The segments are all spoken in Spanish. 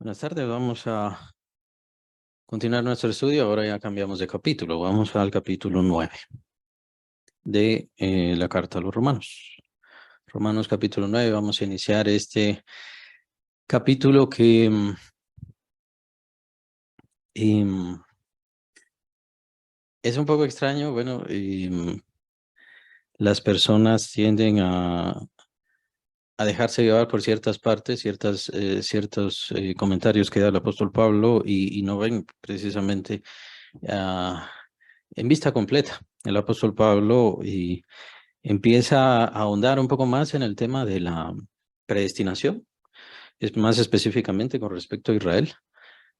Buenas tardes, vamos a continuar nuestro estudio. Ahora ya cambiamos de capítulo. Vamos al capítulo 9 de la carta a los Romanos. Romanos capítulo 9, vamos a iniciar este capítulo que em, es un poco extraño. Bueno, las personas tienden a dejarse llevar por ciertas partes, ciertos comentarios que da el apóstol Pablo y no ven precisamente ah, en vista completa. El apóstol Pablo empieza a ahondar un poco más en el tema de la predestinación, es más específicamente con respecto a Israel,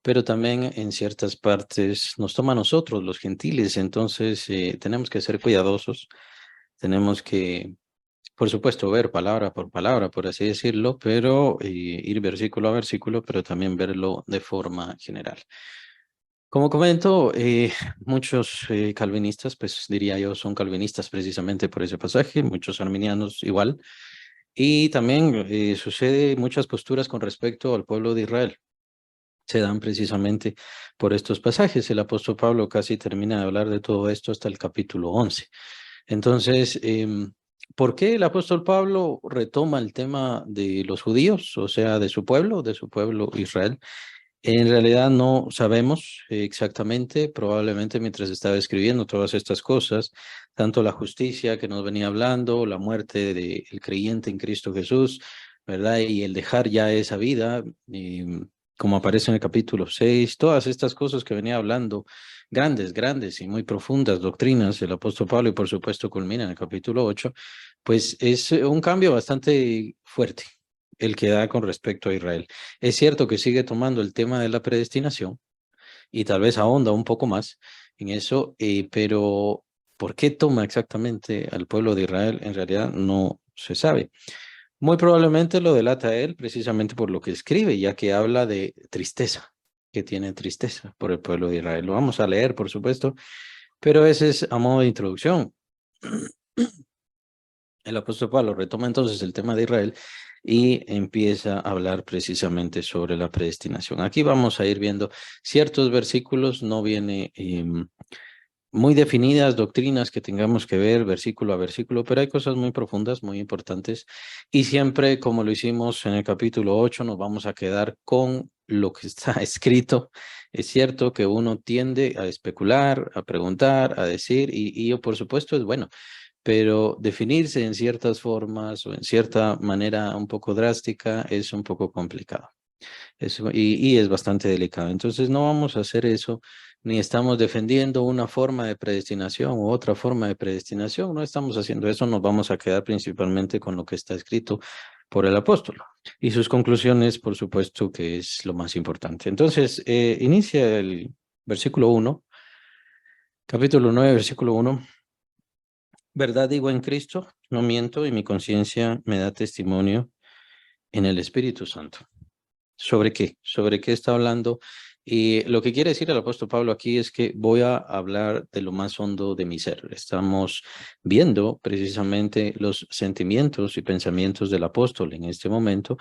pero también en ciertas partes nos toma a nosotros, los gentiles. Entonces tenemos que ser cuidadosos, tenemos que, por supuesto, ver palabra por palabra, por así decirlo, pero ir versículo a versículo, pero también verlo de forma general. Como comento, muchos calvinistas, pues diría yo, son calvinistas precisamente por ese pasaje, muchos arminianos igual, y también sucede muchas posturas con respecto al pueblo de Israel. Se dan precisamente por estos pasajes. El apóstol Pablo casi termina de hablar de todo esto hasta el capítulo 11. Entonces, ¿por qué el apóstol Pablo retoma el tema de los judíos, o sea, de su pueblo Israel? En realidad no sabemos exactamente, probablemente mientras estaba escribiendo todas estas cosas, tanto la justicia que nos venía hablando, la muerte del creyente en Cristo Jesús, ¿verdad? Y el dejar ya esa vida, como aparece en el capítulo 6, todas estas cosas que venía hablando, grandes y muy profundas doctrinas del apóstol Pablo y por supuesto culmina en el capítulo 8, pues es un cambio bastante fuerte el que da con respecto a Israel. Es cierto que sigue tomando el tema de la predestinación y tal vez ahonda un poco más en eso, pero ¿por qué toma exactamente al pueblo de Israel? En realidad no se sabe. Muy probablemente lo delata él precisamente por lo que escribe, ya que habla de tristeza, que tiene tristeza por el pueblo de Israel. Lo vamos a leer, por supuesto, pero ese es a modo de introducción. El apóstol Pablo retoma entonces el tema de Israel y empieza a hablar precisamente sobre la predestinación. Aquí vamos a ir viendo ciertos versículos, no viene muy definidas doctrinas que tengamos que ver versículo a versículo, pero hay cosas muy profundas, muy importantes, y siempre, como lo hicimos en el capítulo 8, nos vamos a quedar con lo que está escrito. Es cierto que uno tiende a especular, a preguntar, a decir, y por supuesto es bueno, pero definirse en ciertas formas o en cierta manera un poco drástica es un poco complicado. Y es bastante delicado. Entonces no vamos a hacer eso, ni estamos defendiendo una forma de predestinación u otra forma de predestinación. No estamos haciendo eso, nos vamos a quedar principalmente con lo que está escrito por el apóstol y sus conclusiones, por supuesto, que es lo más importante. Entonces, inicia el versículo 1, capítulo 9, versículo 1. Verdad digo en Cristo, no miento, y mi conciencia me da testimonio en el Espíritu Santo. ¿Sobre qué? ¿Sobre qué está hablando? Y lo que quiere decir el apóstol Pablo aquí es que voy a hablar de lo más hondo de mi ser. Estamos viendo precisamente los sentimientos y pensamientos del apóstol en este momento,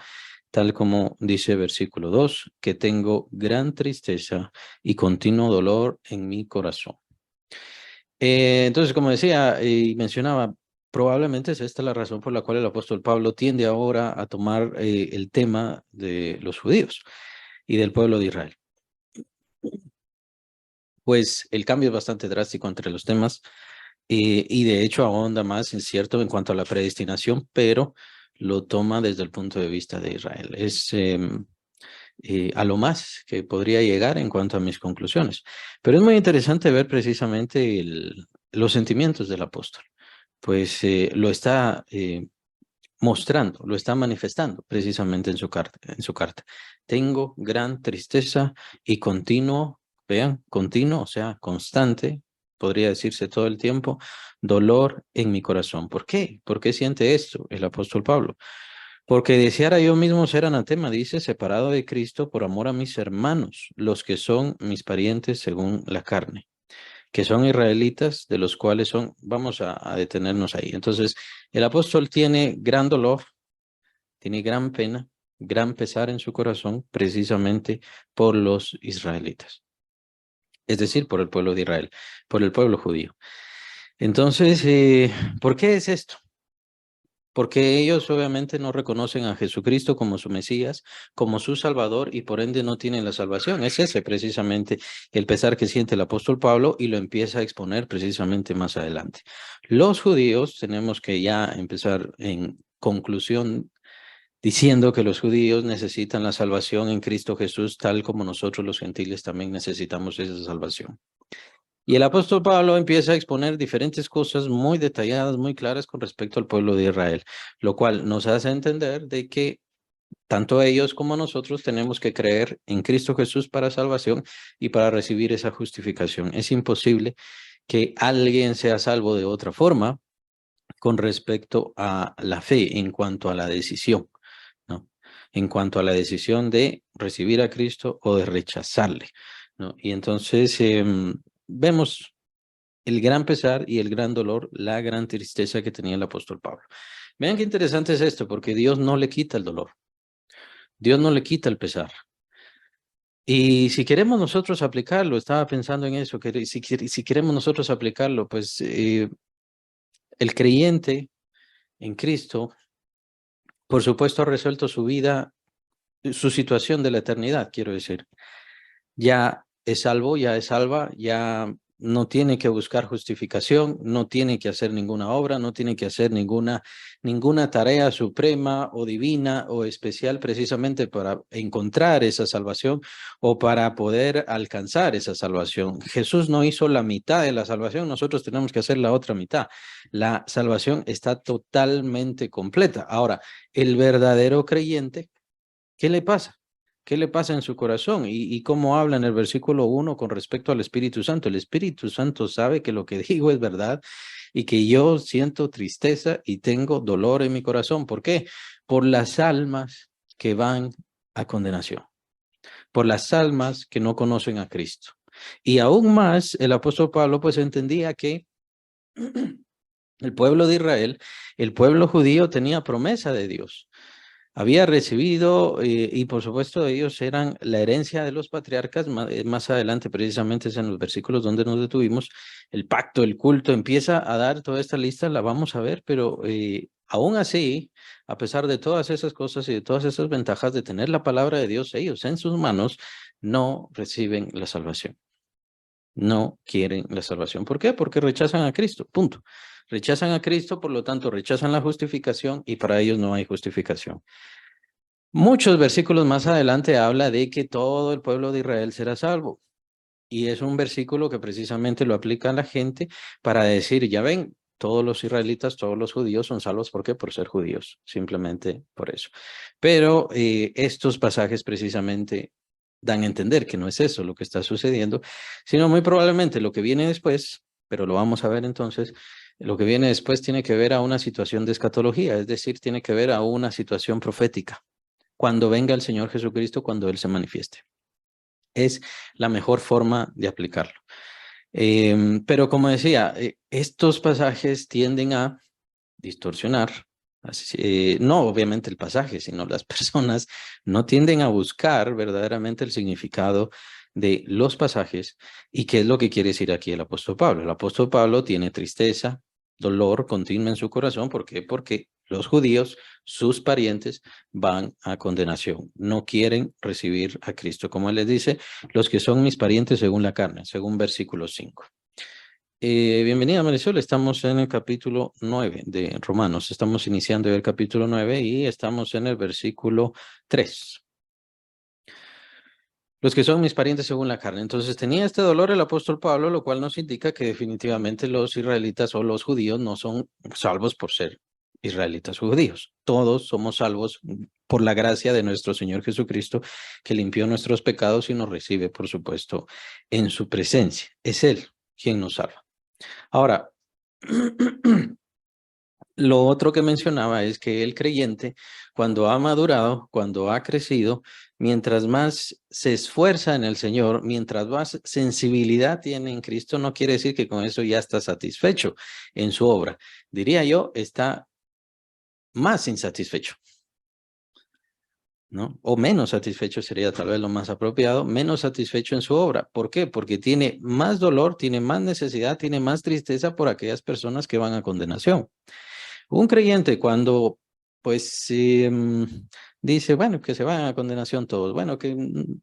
tal como dice versículo 2, que tengo gran tristeza y continuo dolor en mi corazón. Entonces, como decía y mencionaba, probablemente es esta la razón por la cual el apóstol Pablo tiende ahora a tomar el tema de los judíos y del pueblo de Israel. Pues el cambio es bastante drástico entre los temas y de hecho ahonda más en cierto en cuanto a la predestinación, pero lo toma desde el punto de vista de Israel. Es a lo más que podría llegar en cuanto a mis conclusiones. Pero es muy interesante ver precisamente los sentimientos del apóstol, pues lo está mostrando, lo está manifestando precisamente en su carta, en su carta. Tengo gran tristeza y continuo, vean, continuo, o sea, constante, podría decirse todo el tiempo, dolor en mi corazón. ¿Por qué? ¿Por qué siente esto el apóstol Pablo? Porque deseara yo mismo ser anatema, dice, separado de Cristo por amor a mis hermanos, los que son mis parientes según la carne, que son israelitas, de los cuales son, vamos a detenernos ahí. Entonces, el apóstol tiene gran dolor, tiene gran pena, gran pesar en su corazón precisamente por los israelitas. Es decir, por el pueblo de Israel, por el pueblo judío. Entonces, ¿por qué es esto? Porque ellos obviamente no reconocen a Jesucristo como su Mesías, como su Salvador, y por ende no tienen la salvación. Es ese precisamente el pesar que siente el apóstol Pablo y lo empieza a exponer precisamente más adelante. Los judíos, tenemos que ya empezar en conclusión diciendo que los judíos necesitan la salvación en Cristo Jesús, tal como nosotros los gentiles también necesitamos esa salvación. Y el apóstol Pablo empieza a exponer diferentes cosas muy detalladas, muy claras con respecto al pueblo de Israel, lo cual nos hace entender de que tanto ellos como nosotros tenemos que creer en Cristo Jesús para salvación y para recibir esa justificación. Es imposible que alguien sea salvo de otra forma con respecto a la fe en cuanto a la decisión, ¿no? En cuanto a la decisión de recibir a Cristo o de rechazarle, ¿no? Y entonces vemos el gran pesar y el gran dolor, la gran tristeza que tenía el apóstol Pablo. Vean qué interesante es esto, porque Dios no le quita el dolor, Dios no le quita el pesar. Y si queremos nosotros aplicarlo, estaba pensando en eso, que si queremos nosotros aplicarlo, pues el creyente en Cristo, por supuesto, ha resuelto su vida, su situación de la eternidad, quiero decir. Ya es salvo, ya es salva, ya no tiene que buscar justificación, no tiene que hacer ninguna obra, no tiene que hacer ninguna tarea suprema o divina o especial precisamente para encontrar esa salvación o para poder alcanzar esa salvación. Jesús no hizo la mitad de la salvación, nosotros tenemos que hacer la otra mitad. La salvación está totalmente completa. Ahora, el verdadero creyente, ¿qué le pasa? ¿Qué le pasa en su corazón? ¿Y cómo habla en el versículo 1 con respecto al Espíritu Santo? El Espíritu Santo sabe que lo que digo es verdad y que yo siento tristeza y tengo dolor en mi corazón. ¿Por qué? Por las almas que van a condenación, por las almas que no conocen a Cristo. Y aún más, el apóstol Pablo pues entendía que el pueblo de Israel, el pueblo judío tenía promesa de Dios. Había recibido, y por supuesto ellos eran la herencia de los patriarcas, más adelante precisamente es en los versículos donde nos detuvimos, el pacto, el culto, empieza a dar toda esta lista, la vamos a ver, pero aún así, a pesar de todas esas cosas y de todas esas ventajas de tener la palabra de Dios, ellos en sus manos no reciben la salvación. No quieren la salvación. ¿Por qué? Porque rechazan a Cristo, punto. Rechazan a Cristo, por lo tanto rechazan la justificación y para ellos no hay justificación. Muchos versículos más adelante habla de que todo el pueblo de Israel será salvo. Y es un versículo que precisamente lo aplica a la gente para decir, ya ven, todos los israelitas, todos los judíos son salvos. ¿Por qué? Por ser judíos, simplemente por eso. Pero estos pasajes precisamente dan a entender que no es eso lo que está sucediendo, sino muy probablemente lo que viene después, pero lo vamos a ver entonces, lo que viene después tiene que ver a una situación de escatología, es decir, tiene que ver a una situación profética cuando venga el Señor Jesucristo, cuando Él se manifieste. Es la mejor forma de aplicarlo. Pero como decía, estos pasajes tienden a distorsionar, no obviamente el pasaje, sino las personas no tienden a buscar verdaderamente el significado de los pasajes y qué es lo que quiere decir aquí el apóstol Pablo. El apóstol Pablo tiene tristeza, dolor continuo en su corazón. ¿Por qué? Porque los judíos, sus parientes, van a condenación. No quieren recibir a Cristo. Como él les dice, los que son mis parientes según la carne, según versículo 5. Bienvenida Marisol, estamos en el capítulo 9 de Romanos. Estamos iniciando el capítulo 9 y estamos en el versículo 3. Los que son mis parientes según la carne. Entonces tenía este dolor el apóstol Pablo, lo cual nos indica que definitivamente los israelitas o los judíos no son salvos por ser israelitas o judíos. Todos somos salvos por la gracia de nuestro Señor Jesucristo, que limpió nuestros pecados y nos recibe, por supuesto, en su presencia. Es Él quien nos salva. Ahora, lo otro que mencionaba es que el creyente, cuando ha madurado, cuando ha crecido, mientras más se esfuerza en el Señor, mientras más sensibilidad tiene en Cristo, no quiere decir que con eso ya está satisfecho en su obra. Diría yo, está más insatisfecho. ¿no? O menos satisfecho sería tal vez lo más apropiado, menos satisfecho en su obra. ¿Por qué? Porque tiene más dolor, tiene más necesidad, tiene más tristeza por aquellas personas que van a condenación. Un creyente cuando pues dice, bueno, que se vayan a condenación todos, bueno, que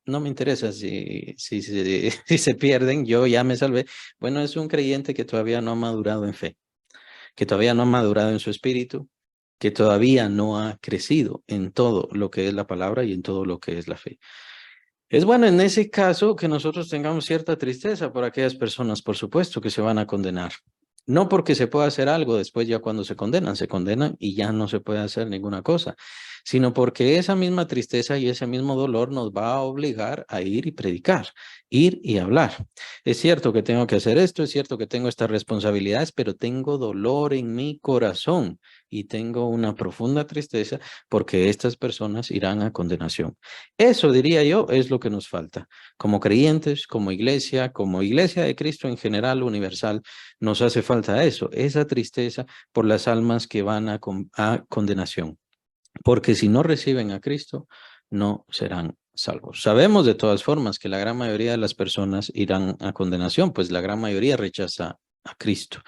no me interesa si se pierden, yo ya me salvé. Bueno, es un creyente que todavía no ha madurado en fe, que todavía no ha madurado en su espíritu, que todavía no ha crecido en todo lo que es la palabra y en todo lo que es la fe. Es bueno en ese caso que nosotros tengamos cierta tristeza por aquellas personas, por supuesto, que se van a condenar. No porque se pueda hacer algo después ya cuando se condenan y ya no se puede hacer ninguna cosa, sino porque esa misma tristeza y ese mismo dolor nos va a obligar a ir y predicar, ir y hablar. Es cierto que tengo que hacer esto, es cierto que tengo estas responsabilidades, pero tengo dolor en mi corazón y tengo una profunda tristeza porque estas personas irán a condenación. Eso, diría yo, es lo que nos falta. Como creyentes, como iglesia de Cristo en general, universal, nos hace falta eso, esa tristeza por las almas que van a condenación. Porque si no reciben a Cristo, no serán salvos. Sabemos de todas formas que la gran mayoría de las personas irán a condenación, pues la gran mayoría rechaza a Cristo.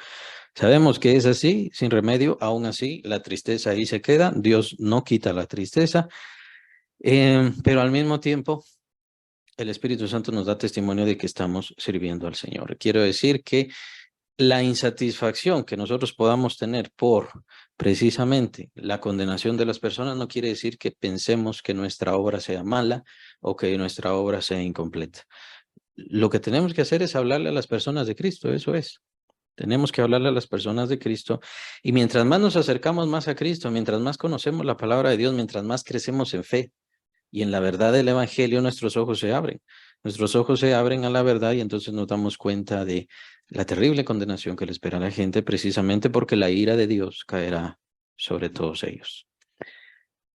Sabemos que es así, sin remedio, aún así la tristeza ahí se queda, Dios no quita la tristeza, pero al mismo tiempo el Espíritu Santo nos da testimonio de que estamos sirviendo al Señor. Quiero decir que la insatisfacción que nosotros podamos tener por precisamente la condenación de las personas no quiere decir que pensemos que nuestra obra sea mala o que nuestra obra sea incompleta. Lo que tenemos que hacer es hablarle a las personas de Cristo, eso es. Tenemos que hablarle a las personas de Cristo y mientras más nos acercamos más a Cristo, mientras más conocemos la palabra de Dios, mientras más crecemos en fe, y en la verdad del Evangelio nuestros ojos se abren. Nuestros ojos se abren a la verdad y entonces nos damos cuenta de la terrible condenación que le espera a la gente precisamente porque la ira de Dios caerá sobre todos ellos.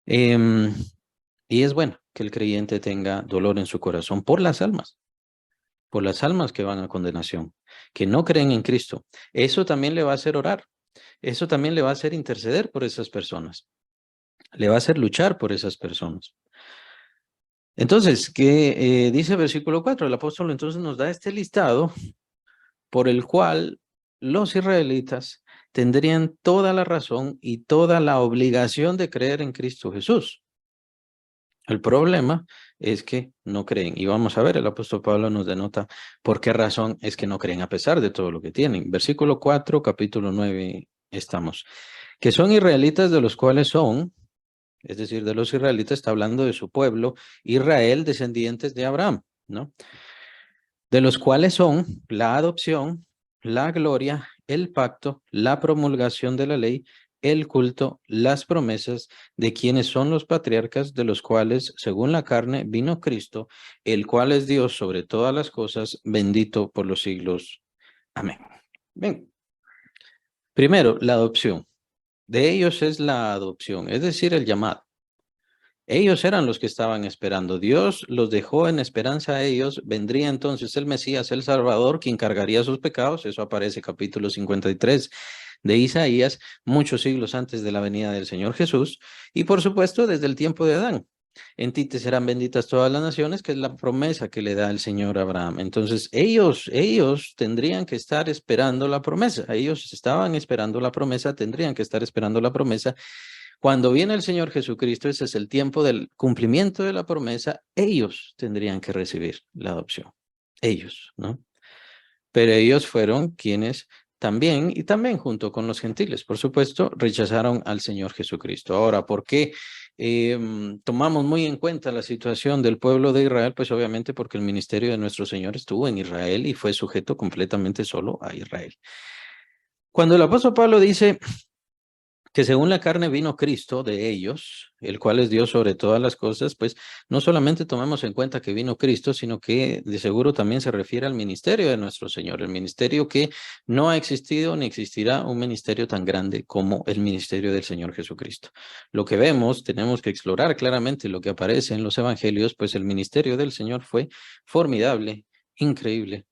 Em, y es bueno que el creyente tenga dolor en su corazón por las almas que van a condenación, que no creen en Cristo. Eso también le va a hacer orar, eso también le va a hacer interceder por esas personas, le va a hacer luchar por esas personas. Entonces, ¿qué dice el versículo 4? El apóstol entonces nos da este listado por el cual los israelitas tendrían toda la razón y toda la obligación de creer en Cristo Jesús. El problema es que no creen. Y vamos a ver, el apóstol Pablo nos denota por qué razón es que no creen a pesar de todo lo que tienen. Versículo 4, capítulo 9, estamos. Que son israelitas de los cuales son, es decir, de los israelitas, está hablando de su pueblo, Israel, descendientes de Abraham, ¿no? De los cuales son la adopción, la gloria, el pacto, la promulgación de la ley, el culto, las promesas, de quienes son los patriarcas, de los cuales, según la carne, vino Cristo, el cual es Dios sobre todas las cosas, bendito por los siglos. Amén. Bien. Primero, la adopción. De ellos es la adopción, es decir, el llamado. Ellos eran los que estaban esperando. Dios los dejó en esperanza a ellos. Vendría entonces el Mesías, el Salvador, quien cargaría sus pecados. Eso aparece capítulo 53 de Isaías, muchos siglos antes de la venida del Señor Jesús. Y por supuesto, desde el tiempo de Adán. En ti te serán benditas todas las naciones, que es la promesa que le da el Señor a Abraham. Entonces, ellos tendrían que estar esperando la promesa. Ellos estaban esperando la promesa, tendrían que estar esperando la promesa. Cuando viene el Señor Jesucristo, ese es el tiempo del cumplimiento de la promesa, ellos tendrían que recibir la adopción. Ellos, ¿no? Pero ellos fueron quienes también, y también junto con los gentiles, por supuesto, rechazaron al Señor Jesucristo. Ahora, ¿por qué tomamos muy en cuenta la situación del pueblo de Israel? Pues obviamente porque el ministerio de nuestro Señor estuvo en Israel y fue sujeto completamente solo a Israel. Cuando el apóstol Pablo dice que según la carne vino Cristo de ellos, el cual es Dios sobre todas las cosas, pues no solamente tomemos en cuenta que vino Cristo, sino que de seguro también se refiere al ministerio de nuestro Señor, el ministerio que no ha existido ni existirá un ministerio tan grande como el ministerio del Señor Jesucristo. Lo que vemos, tenemos que explorar claramente lo que aparece en los evangelios, pues el ministerio del Señor fue formidable, increíble,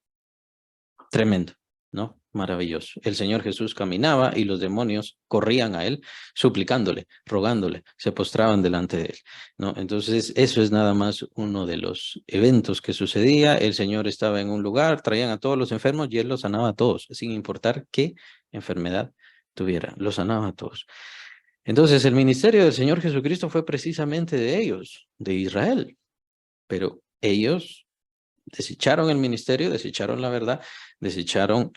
tremendo, ¿no? maravilloso. El Señor Jesús caminaba y los demonios corrían a él, suplicándole, rogándole, se postraban delante de él, ¿no? Entonces, eso es nada más uno de los eventos que sucedía. El Señor estaba en un lugar, traían a todos los enfermos y él los sanaba a todos, sin importar qué enfermedad tuviera, los sanaba a todos. Entonces, el ministerio del Señor Jesucristo fue precisamente de ellos, de Israel, pero ellos desecharon el ministerio, desecharon la verdad, desecharon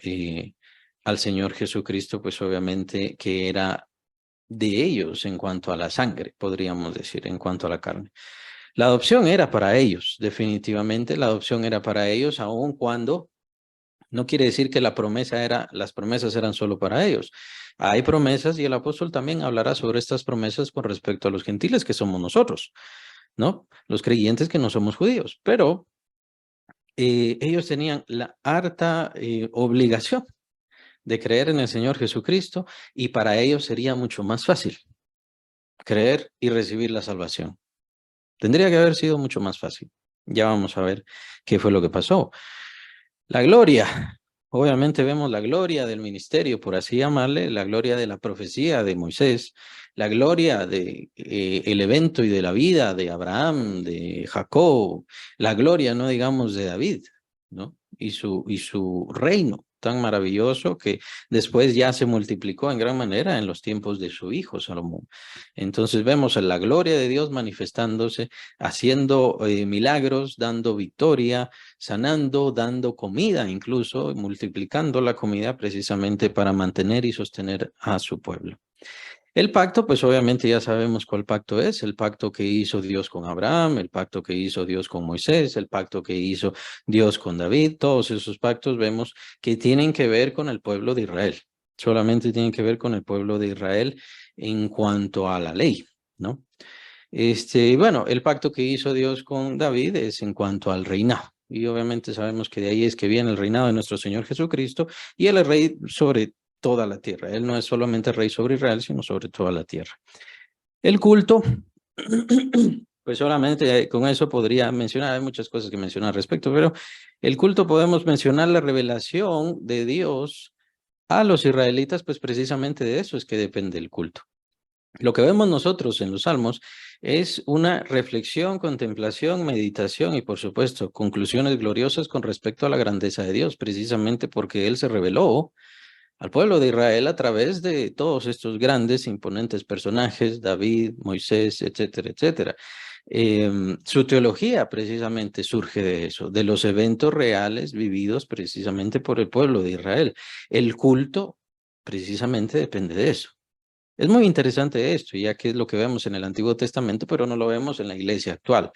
al Señor Jesucristo, pues obviamente que era de ellos en cuanto a la sangre, podríamos decir, en cuanto a la carne. La adopción era para ellos, definitivamente la adopción era para ellos, aun cuando no quiere decir que las promesas eran solo para ellos. Hay promesas y el apóstol también hablará sobre estas promesas con respecto a los gentiles que somos nosotros, ¿no? Los creyentes que no somos judíos, pero ellos tenían la harta obligación de creer en el Señor Jesucristo y para ellos sería mucho más fácil creer y recibir la salvación. Tendría que haber sido mucho más fácil. Ya vamos a ver qué fue lo que pasó. La gloria. Obviamente vemos la gloria del ministerio, por así llamarle, la gloria de la profecía de Moisés, la gloria de el evento y de la vida de Abraham, de Jacob, la gloria, no digamos, de David, ¿no? Y su reino tan maravilloso que después ya se multiplicó en gran manera en los tiempos de su hijo Salomón. Entonces vemos la gloria de Dios manifestándose, haciendo milagros, dando victoria, sanando, dando comida incluso, multiplicando la comida precisamente para mantener y sostener a su pueblo. El pacto, pues obviamente ya sabemos cuál pacto es, el pacto que hizo Dios con Abraham, el pacto que hizo Dios con Moisés, el pacto que hizo Dios con David, todos esos pactos vemos que tienen que ver con el pueblo de Israel, solamente tienen que ver con el pueblo de Israel en cuanto a la ley, ¿no? Bueno, el pacto que hizo Dios con David es en cuanto al reinado. Y obviamente sabemos que de ahí es que viene el reinado de nuestro Señor Jesucristo y Él es rey sobre toda la tierra. Él no es solamente rey sobre Israel, sino sobre toda la tierra. El culto, pues solamente con eso podría mencionar, hay muchas cosas que mencionar al respecto, pero el culto podemos mencionar la revelación de Dios a los israelitas, pues precisamente de eso es que depende el culto. Lo que vemos nosotros en los Salmos es una reflexión, contemplación, meditación y, por supuesto, conclusiones gloriosas con respecto a la grandeza de Dios, precisamente porque Él se reveló al pueblo de Israel a través de todos estos grandes, imponentes personajes, David, Moisés, etcétera, etcétera. Su teología precisamente surge de eso, de los eventos reales vividos precisamente por el pueblo de Israel. El culto precisamente depende de eso. Es muy interesante esto, ya que es lo que vemos en el Antiguo Testamento, pero no lo vemos en la iglesia actual.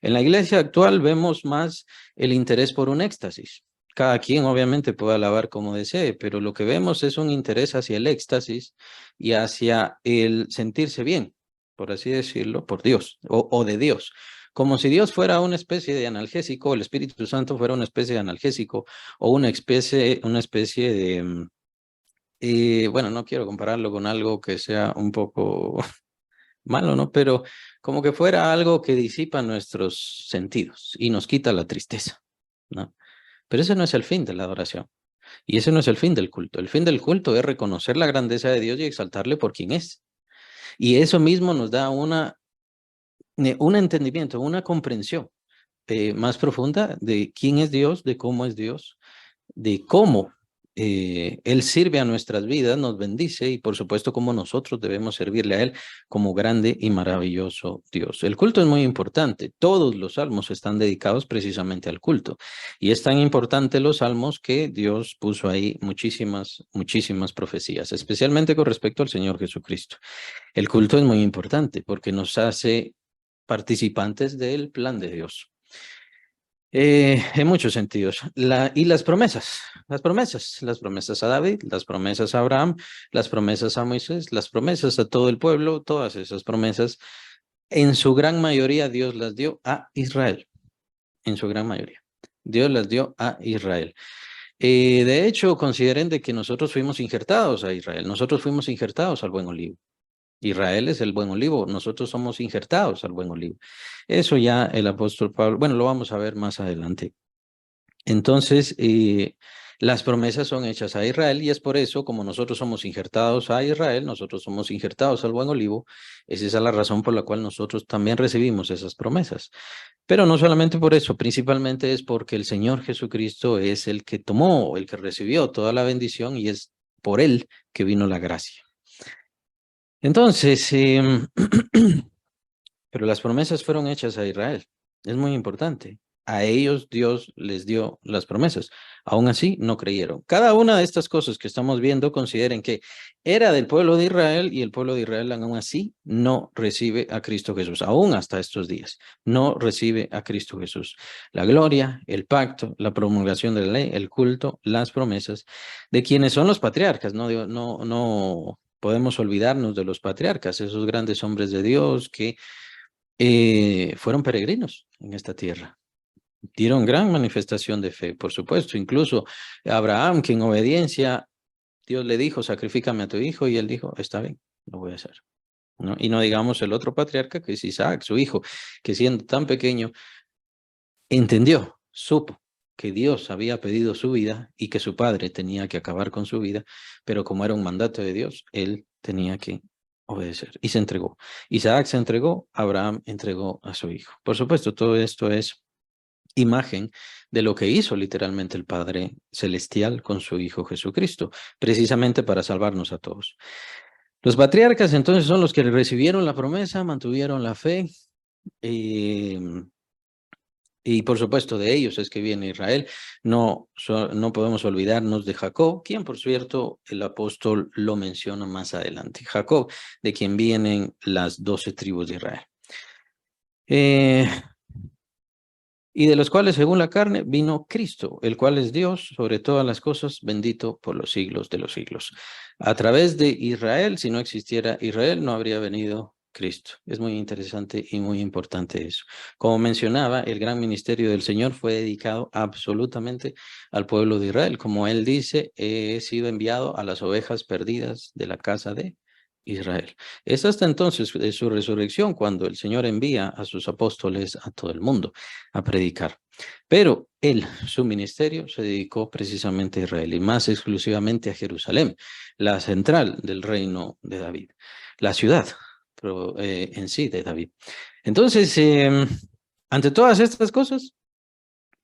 En la iglesia actual vemos más el interés por un éxtasis. Cada quien obviamente puede alabar como desee, pero lo que vemos es un interés hacia el éxtasis y hacia el sentirse bien, por así decirlo, por Dios o de Dios. Como si Dios fuera una especie de analgésico, el Espíritu Santo fuera una especie de analgésico o una especie de bueno, no quiero compararlo con algo que sea un poco malo, ¿no? Pero como que fuera algo que disipa nuestros sentidos y nos quita la tristeza, ¿no? Pero ese no es el fin de la adoración y ese no es el fin del culto. El fin del culto es reconocer la grandeza de Dios y exaltarle por quien es. Y eso mismo nos da un entendimiento, una comprensión más profunda de quién es Dios, de cómo Él sirve a nuestras vidas, nos bendice y por supuesto cómo nosotros debemos servirle a Él como grande y maravilloso Dios. El culto es muy importante. Todos los salmos están dedicados precisamente al culto. Y es tan importante los salmos que Dios puso ahí muchísimas, muchísimas profecías, especialmente con respecto al Señor Jesucristo. El culto es muy importante porque nos hace participantes del plan de Dios. En muchos sentidos. Y las promesas a David, las promesas a Abraham, las promesas a Moisés, las promesas a todo el pueblo, todas esas promesas, en su gran mayoría Dios las dio a Israel, en su gran mayoría. Dios las dio a Israel. De hecho, consideren de que nosotros fuimos injertados a Israel, nosotros fuimos injertados al buen olivo. Israel es el buen olivo, nosotros somos injertados al buen olivo. Eso ya el apóstol Pablo, bueno, lo vamos a ver más adelante. Entonces, Las promesas son hechas a Israel y es por eso, como nosotros somos injertados a Israel, nosotros somos injertados al buen olivo, es esa la razón por la cual nosotros también recibimos esas promesas. Pero no solamente por eso, principalmente es porque el Señor Jesucristo es el que tomó, el que recibió toda la bendición y es por él que vino la gracia. Entonces, pero las promesas fueron hechas a Israel. Es muy importante. A ellos Dios les dio las promesas. Aún así, no creyeron. Cada una de estas cosas que estamos viendo, consideren que era del pueblo de Israel y el pueblo de Israel aún así no recibe a Cristo Jesús. Aún hasta estos días, no recibe a Cristo Jesús. La gloria, el pacto, la promulgación de la ley, el culto, las promesas de quienes son los patriarcas. No podemos olvidarnos de los patriarcas, esos grandes hombres de Dios que fueron peregrinos en esta tierra. Dieron gran manifestación de fe, por supuesto. Incluso Abraham, que en obediencia, Dios le dijo, sacrifícame a tu hijo, y él dijo, está bien, lo voy a hacer. ¿No? Y no digamos el otro patriarca, que es Isaac, su hijo, que siendo tan pequeño, entendió, supo que Dios había pedido su vida y que su padre tenía que acabar con su vida, pero como era un mandato de Dios, él tenía que obedecer y se entregó. Isaac se entregó, Abraham entregó a su hijo. Por supuesto, todo esto es imagen de lo que hizo literalmente el Padre Celestial con su Hijo Jesucristo, precisamente para salvarnos a todos. Los patriarcas entonces son los que recibieron la promesa, mantuvieron la fe, y por supuesto de ellos es que viene Israel. No podemos olvidarnos de Jacob, quien por cierto el apóstol lo menciona más adelante. Jacob, de quien vienen las 12 tribus de Israel. Y de los cuales, según la carne, vino Cristo, el cual es Dios sobre todas las cosas, bendito por los siglos de los siglos. A través de Israel, si no existiera Israel, no habría venido Cristo. Es muy interesante y muy importante eso. Como mencionaba, el gran ministerio del Señor fue dedicado absolutamente al pueblo de Israel. Como él dice, he sido enviado a las ovejas perdidas de la casa de Israel. Es hasta entonces de su resurrección cuando el Señor envía a sus apóstoles a todo el mundo a predicar. Pero él, su ministerio, se dedicó precisamente a Israel y más exclusivamente a Jerusalén, la central del reino de David, la ciudad en sí de David. Entonces, ante todas estas cosas,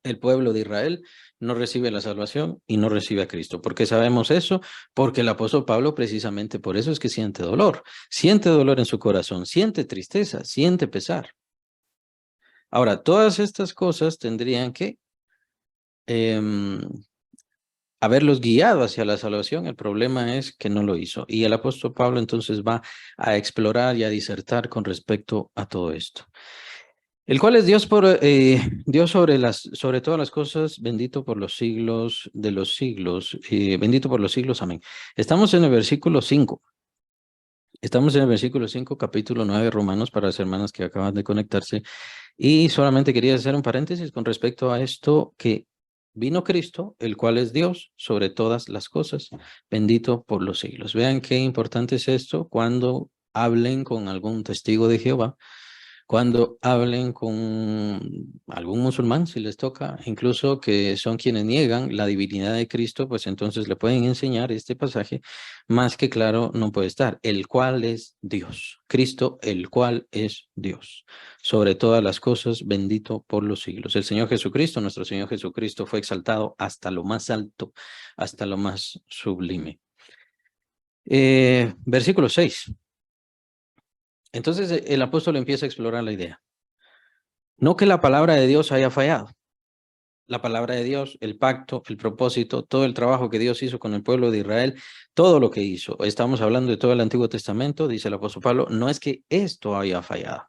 el pueblo de Israel no recibe la salvación y no recibe a Cristo. ¿Por qué sabemos eso? Porque el apóstol Pablo precisamente por eso es que siente dolor en su corazón, siente tristeza, siente pesar. Ahora, todas estas cosas tendrían que haberlos guiado hacia la salvación. El problema es que no lo hizo. Y el apóstol Pablo entonces va a explorar y a disertar con respecto a todo esto. El cual es Dios, Dios sobre todas las cosas, bendito por los siglos de los siglos, bendito por los siglos, amén. Estamos en el versículo 5. Estamos en el versículo 5, capítulo 9, Romanos, para las hermanas que acaban de conectarse. Y solamente quería hacer un paréntesis con respecto a esto, que vino Cristo, el cual es Dios sobre todas las cosas, bendito por los siglos. Vean qué importante es esto cuando hablen con algún testigo de Jehová, cuando hablen con algún musulmán, si les toca, incluso que son quienes niegan la divinidad de Cristo, pues entonces le pueden enseñar este pasaje, más que claro no puede estar, el cual es Dios, Cristo, el cual es Dios, sobre todas las cosas, bendito por los siglos. El Señor Jesucristo, nuestro Señor Jesucristo, fue exaltado hasta lo más alto, hasta lo más sublime. Versículo 6. Entonces el apóstol empieza a explorar la idea. No que la palabra de Dios haya fallado. La palabra de Dios, el pacto, el propósito, todo el trabajo que Dios hizo con el pueblo de Israel, todo lo que hizo. Estamos hablando de todo el Antiguo Testamento, dice el apóstol Pablo, no es que esto haya fallado.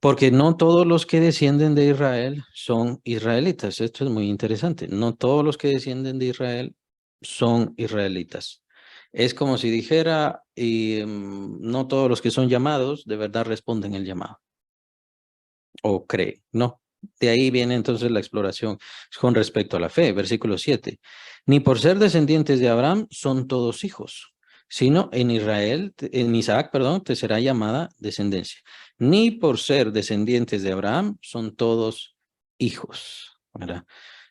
Porque no todos los que descienden de Israel son israelitas. Esto es muy interesante. No todos los que descienden de Israel son israelitas. Es como si dijera, no todos los que son llamados de verdad responden el llamado. O cree, no. De ahí viene entonces la exploración con respecto a la fe. Versículo 7. Ni por ser descendientes de Abraham son todos hijos, sino en Isaac, te será llamada descendencia. Ni por ser descendientes de Abraham son todos hijos. ¿Verdad?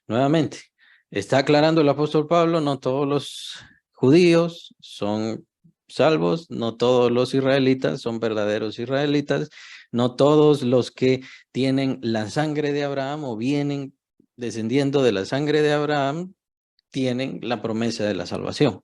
Nuevamente, Está aclarando el apóstol Pablo, no todos los judíos son salvos, no todos los israelitas son verdaderos israelitas, no todos los que tienen la sangre de Abraham o vienen descendiendo de la sangre de Abraham tienen la promesa de la salvación.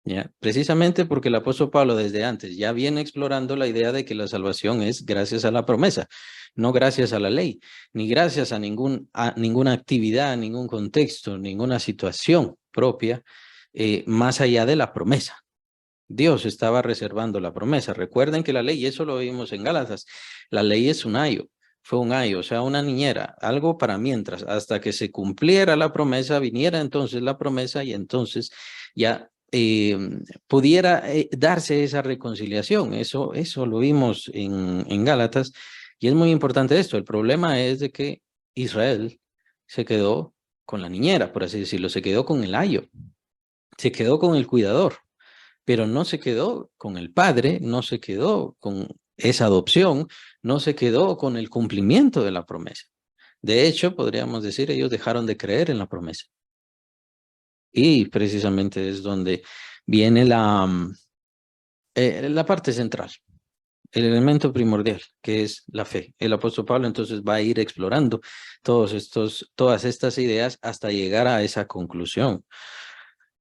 ¿Ya? Precisamente porque el apóstol Pablo desde antes ya viene explorando la idea de que la salvación es gracias a la promesa, no gracias a la ley, ni gracias a ninguna actividad, ningún contexto, ninguna situación propia, más allá de la promesa. Dios estaba reservando la promesa. Recuerden que la ley, y eso lo vimos en Gálatas, la ley es un ayo, fue un ayo, o sea, una niñera, algo para mientras, hasta que se cumpliera la promesa, viniera entonces la promesa y entonces ya pudiera darse esa reconciliación. Eso lo vimos en Gálatas y es muy importante esto. El problema es de que Israel se quedó con la niñera, por así decirlo, se quedó con el ayo, se quedó con el cuidador, pero no se quedó con el padre, no se quedó con esa adopción, no se quedó con el cumplimiento de la promesa. De hecho, podríamos decir, ellos dejaron de creer en la promesa. Y precisamente es donde viene la parte central, el elemento primordial, que es la fe. El apóstol Pablo entonces va a ir explorando todas estas ideas hasta llegar a esa conclusión.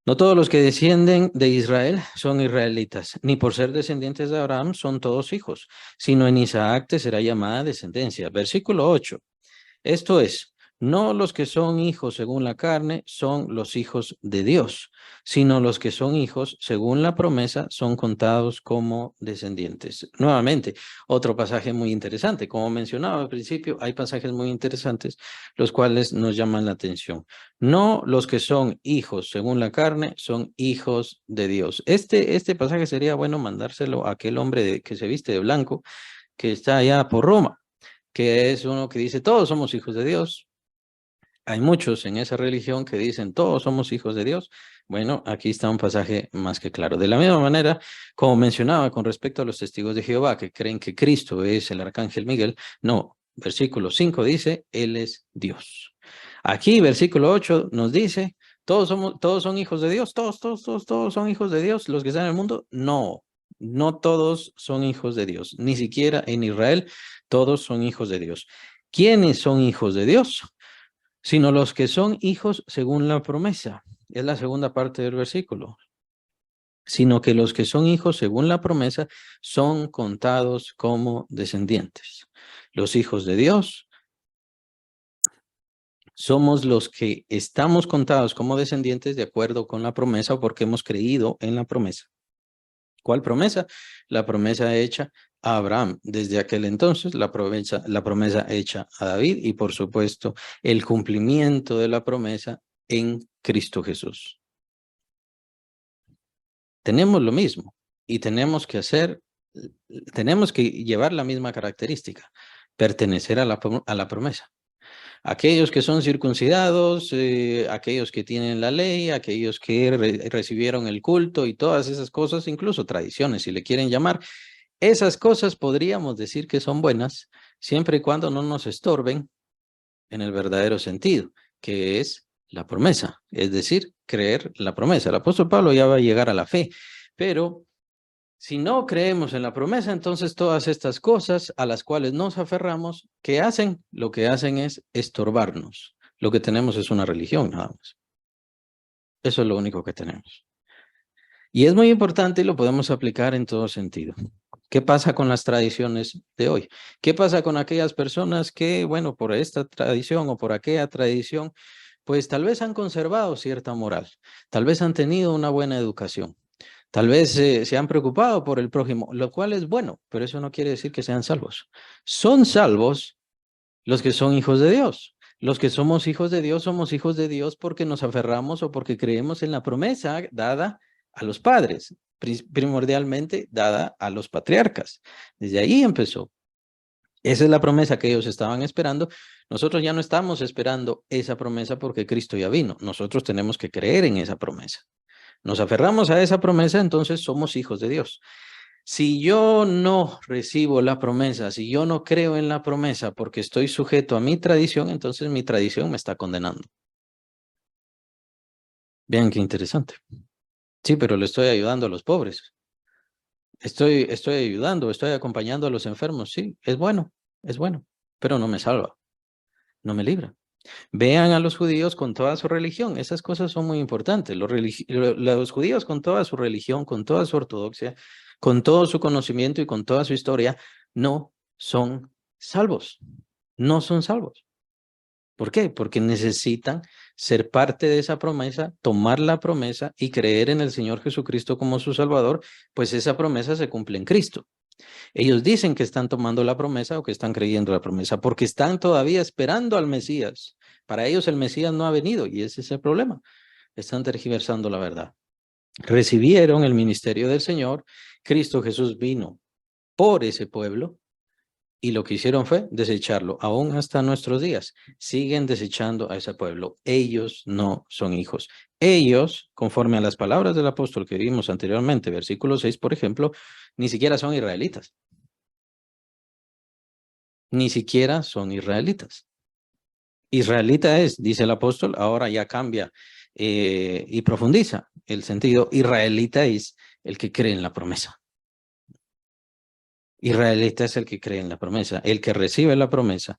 No todos los que descienden de Israel son israelitas, ni por ser descendientes de Abraham son todos hijos, sino en Isaac te será llamada descendencia. Versículo 8. Esto es, no los que son hijos según la carne son los hijos de Dios, sino los que son hijos según la promesa son contados como descendientes. Nuevamente, otro pasaje muy interesante. Como mencionaba al principio, hay pasajes muy interesantes los cuales nos llaman la atención. No los que son hijos según la carne son hijos de Dios. Este pasaje sería bueno mandárselo a aquel hombre que se viste de blanco que está allá por Roma, que es uno que dice, todos somos hijos de Dios. Hay muchos en esa religión que dicen, todos somos hijos de Dios. Bueno, aquí está un pasaje más que claro. De la misma manera, como mencionaba con respecto a los testigos de Jehová, que creen que Cristo es el arcángel Miguel, no, versículo 5 dice, Él es Dios. Aquí, versículo 8 nos dice, todos son hijos de Dios, todos son hijos de Dios, los que están en el mundo, no, no todos son hijos de Dios, ni siquiera en Israel todos son hijos de Dios. ¿Quiénes son hijos de Dios? Sino los que son hijos según la promesa. Es la segunda parte del versículo. Sino que los que son hijos según la promesa son contados como descendientes. Los hijos de Dios somos los que estamos contados como descendientes de acuerdo con la promesa o porque hemos creído en la promesa. ¿Cuál promesa? La promesa hecha a Abraham. Desde aquel entonces, la promesa hecha a David y, por supuesto, el cumplimiento de la promesa en Cristo Jesús. Tenemos lo mismo y tenemos que llevar la misma característica, pertenecer a la promesa. Aquellos que son circuncidados, aquellos que tienen la ley, aquellos que recibieron el culto y todas esas cosas, incluso tradiciones, si le quieren llamar, esas cosas podríamos decir que son buenas, siempre y cuando no nos estorben en el verdadero sentido, que es la promesa, es decir, creer la promesa. El apóstol Pablo ya va a llegar a la fe, pero si no creemos en la promesa, entonces todas estas cosas a las cuales nos aferramos, ¿qué hacen? Lo que hacen es estorbarnos. Lo que tenemos es una religión, nada más. Eso es lo único que tenemos. Y es muy importante y lo podemos aplicar en todo sentido. ¿Qué pasa con las tradiciones de hoy? ¿Qué pasa con aquellas personas que, bueno, por esta tradición o por aquella tradición, pues tal vez han conservado cierta moral, tal vez han tenido una buena educación, tal vez se han preocupado por el prójimo, lo cual es bueno, pero eso no quiere decir que sean salvos. Son salvos los que son hijos de Dios. Los que somos hijos de Dios porque nos aferramos o porque creemos en la promesa dada a los padres, primordialmente dada a los patriarcas. Desde ahí empezó. Esa es la promesa que ellos estaban esperando. Nosotros ya no estamos esperando esa promesa porque Cristo ya vino. Nosotros tenemos que creer en esa promesa. Nos aferramos a esa promesa, entonces somos hijos de Dios. Si yo no recibo la promesa, si yo no creo en la promesa porque estoy sujeto a mi tradición, entonces mi tradición me está condenando. Vean qué interesante. Sí, pero le estoy ayudando a los pobres. Estoy ayudando, estoy acompañando a los enfermos. Sí, es bueno, pero no me salva, no me libra. Vean a los judíos con toda su religión. Esas cosas son muy importantes. Los judíos con toda su religión, con toda su ortodoxia, con todo su conocimiento y con toda su historia, no son salvos. No son salvos. ¿Por qué? Porque necesitan ser parte de esa promesa, tomar la promesa y creer en el Señor Jesucristo como su Salvador, pues esa promesa se cumple en Cristo. Ellos dicen que están tomando la promesa o que están creyendo la promesa porque están todavía esperando al Mesías. Para ellos el Mesías no ha venido y ese es el problema. Están tergiversando la verdad. Recibieron el ministerio del Señor. Cristo Jesús vino por ese pueblo y lo que hicieron fue desecharlo. Aún hasta nuestros días siguen desechando a ese pueblo. Ellos no son hijos. Ellos, conforme a las palabras del apóstol que vimos anteriormente, versículo 6, por ejemplo, ni siquiera son israelitas. Ni siquiera son israelitas. Israelita es, dice el apóstol, ahora ya cambia y profundiza el sentido. Israelita es el que cree en la promesa. Israelita es el que cree en la promesa, el que recibe la promesa,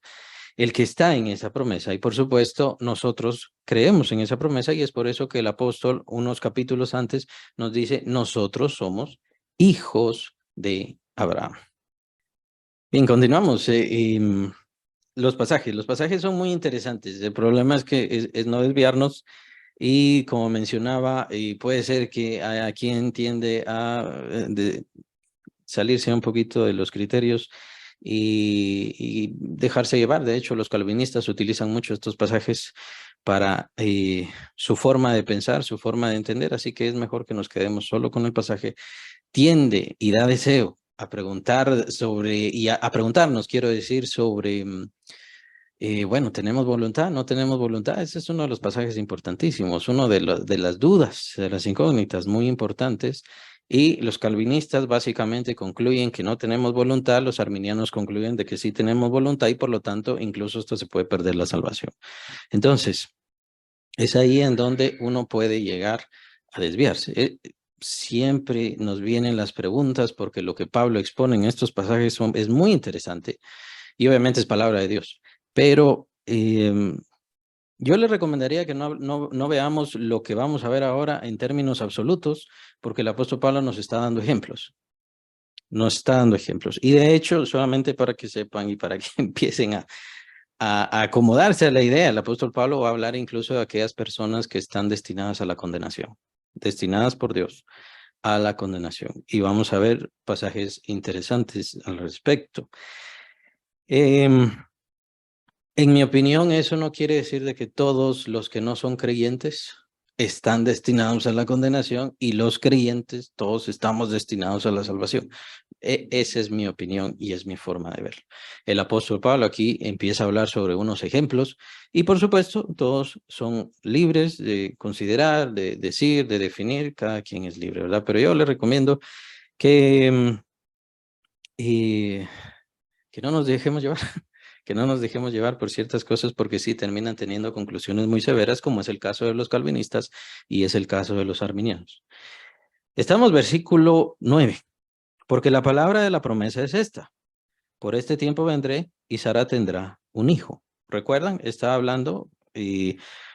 el que está en esa promesa. Y por supuesto, nosotros creemos en esa promesa y es por eso que el apóstol, unos capítulos antes, nos dice, nosotros somos hijos de Abraham. Bien, continuamos. Los pasajes son muy interesantes. El problema es que es no desviarnos y como mencionaba, puede ser que a quien tiende a salirse un poquito de los criterios y dejarse llevar. De hecho, los calvinistas utilizan mucho estos pasajes para su forma de pensar, su forma de entender, así que es mejor que nos quedemos solo con el pasaje. Tiende y da deseo a preguntar sobre, y a preguntarnos, quiero decir, sobre bueno, ¿tenemos voluntad? ¿No tenemos voluntad? Ese es uno de los pasajes importantísimos, uno de las dudas, de las incógnitas muy importantes. Y los calvinistas básicamente concluyen que no tenemos voluntad, los arminianos concluyen de que sí tenemos voluntad y por lo tanto incluso esto se puede perder la salvación. Entonces, es ahí en donde uno puede llegar a desviarse. Siempre nos vienen las preguntas porque lo que Pablo expone en estos pasajes es muy interesante y obviamente es palabra de Dios. Pero yo le recomendaría que no veamos lo que vamos a ver ahora en términos absolutos, porque el apóstol Pablo nos está dando ejemplos. Nos está dando ejemplos. Y de hecho, solamente para que sepan y para que empiecen a acomodarse a la idea, el apóstol Pablo va a hablar incluso de aquellas personas que están destinadas a la condenación, destinadas por Dios a la condenación. Y vamos a ver pasajes interesantes al respecto. En mi opinión, eso no quiere decir de que todos los que no son creyentes están destinados a la condenación y los creyentes todos estamos destinados a la salvación. Esa es mi opinión y es mi forma de verlo. El apóstol Pablo aquí empieza a hablar sobre unos ejemplos y por supuesto todos son libres de considerar, de decir, de definir, cada quien es libre, ¿verdad? Pero yo le recomiendo que, que no nos dejemos llevar. Que no nos dejemos llevar por ciertas cosas porque sí terminan teniendo conclusiones muy severas, como es el caso de los calvinistas y es el caso de los arminianos. Estamos versículo 9, porque la palabra de la promesa es esta: por este tiempo vendré y Sara tendrá un hijo. ¿Recuerdan? Estaba hablando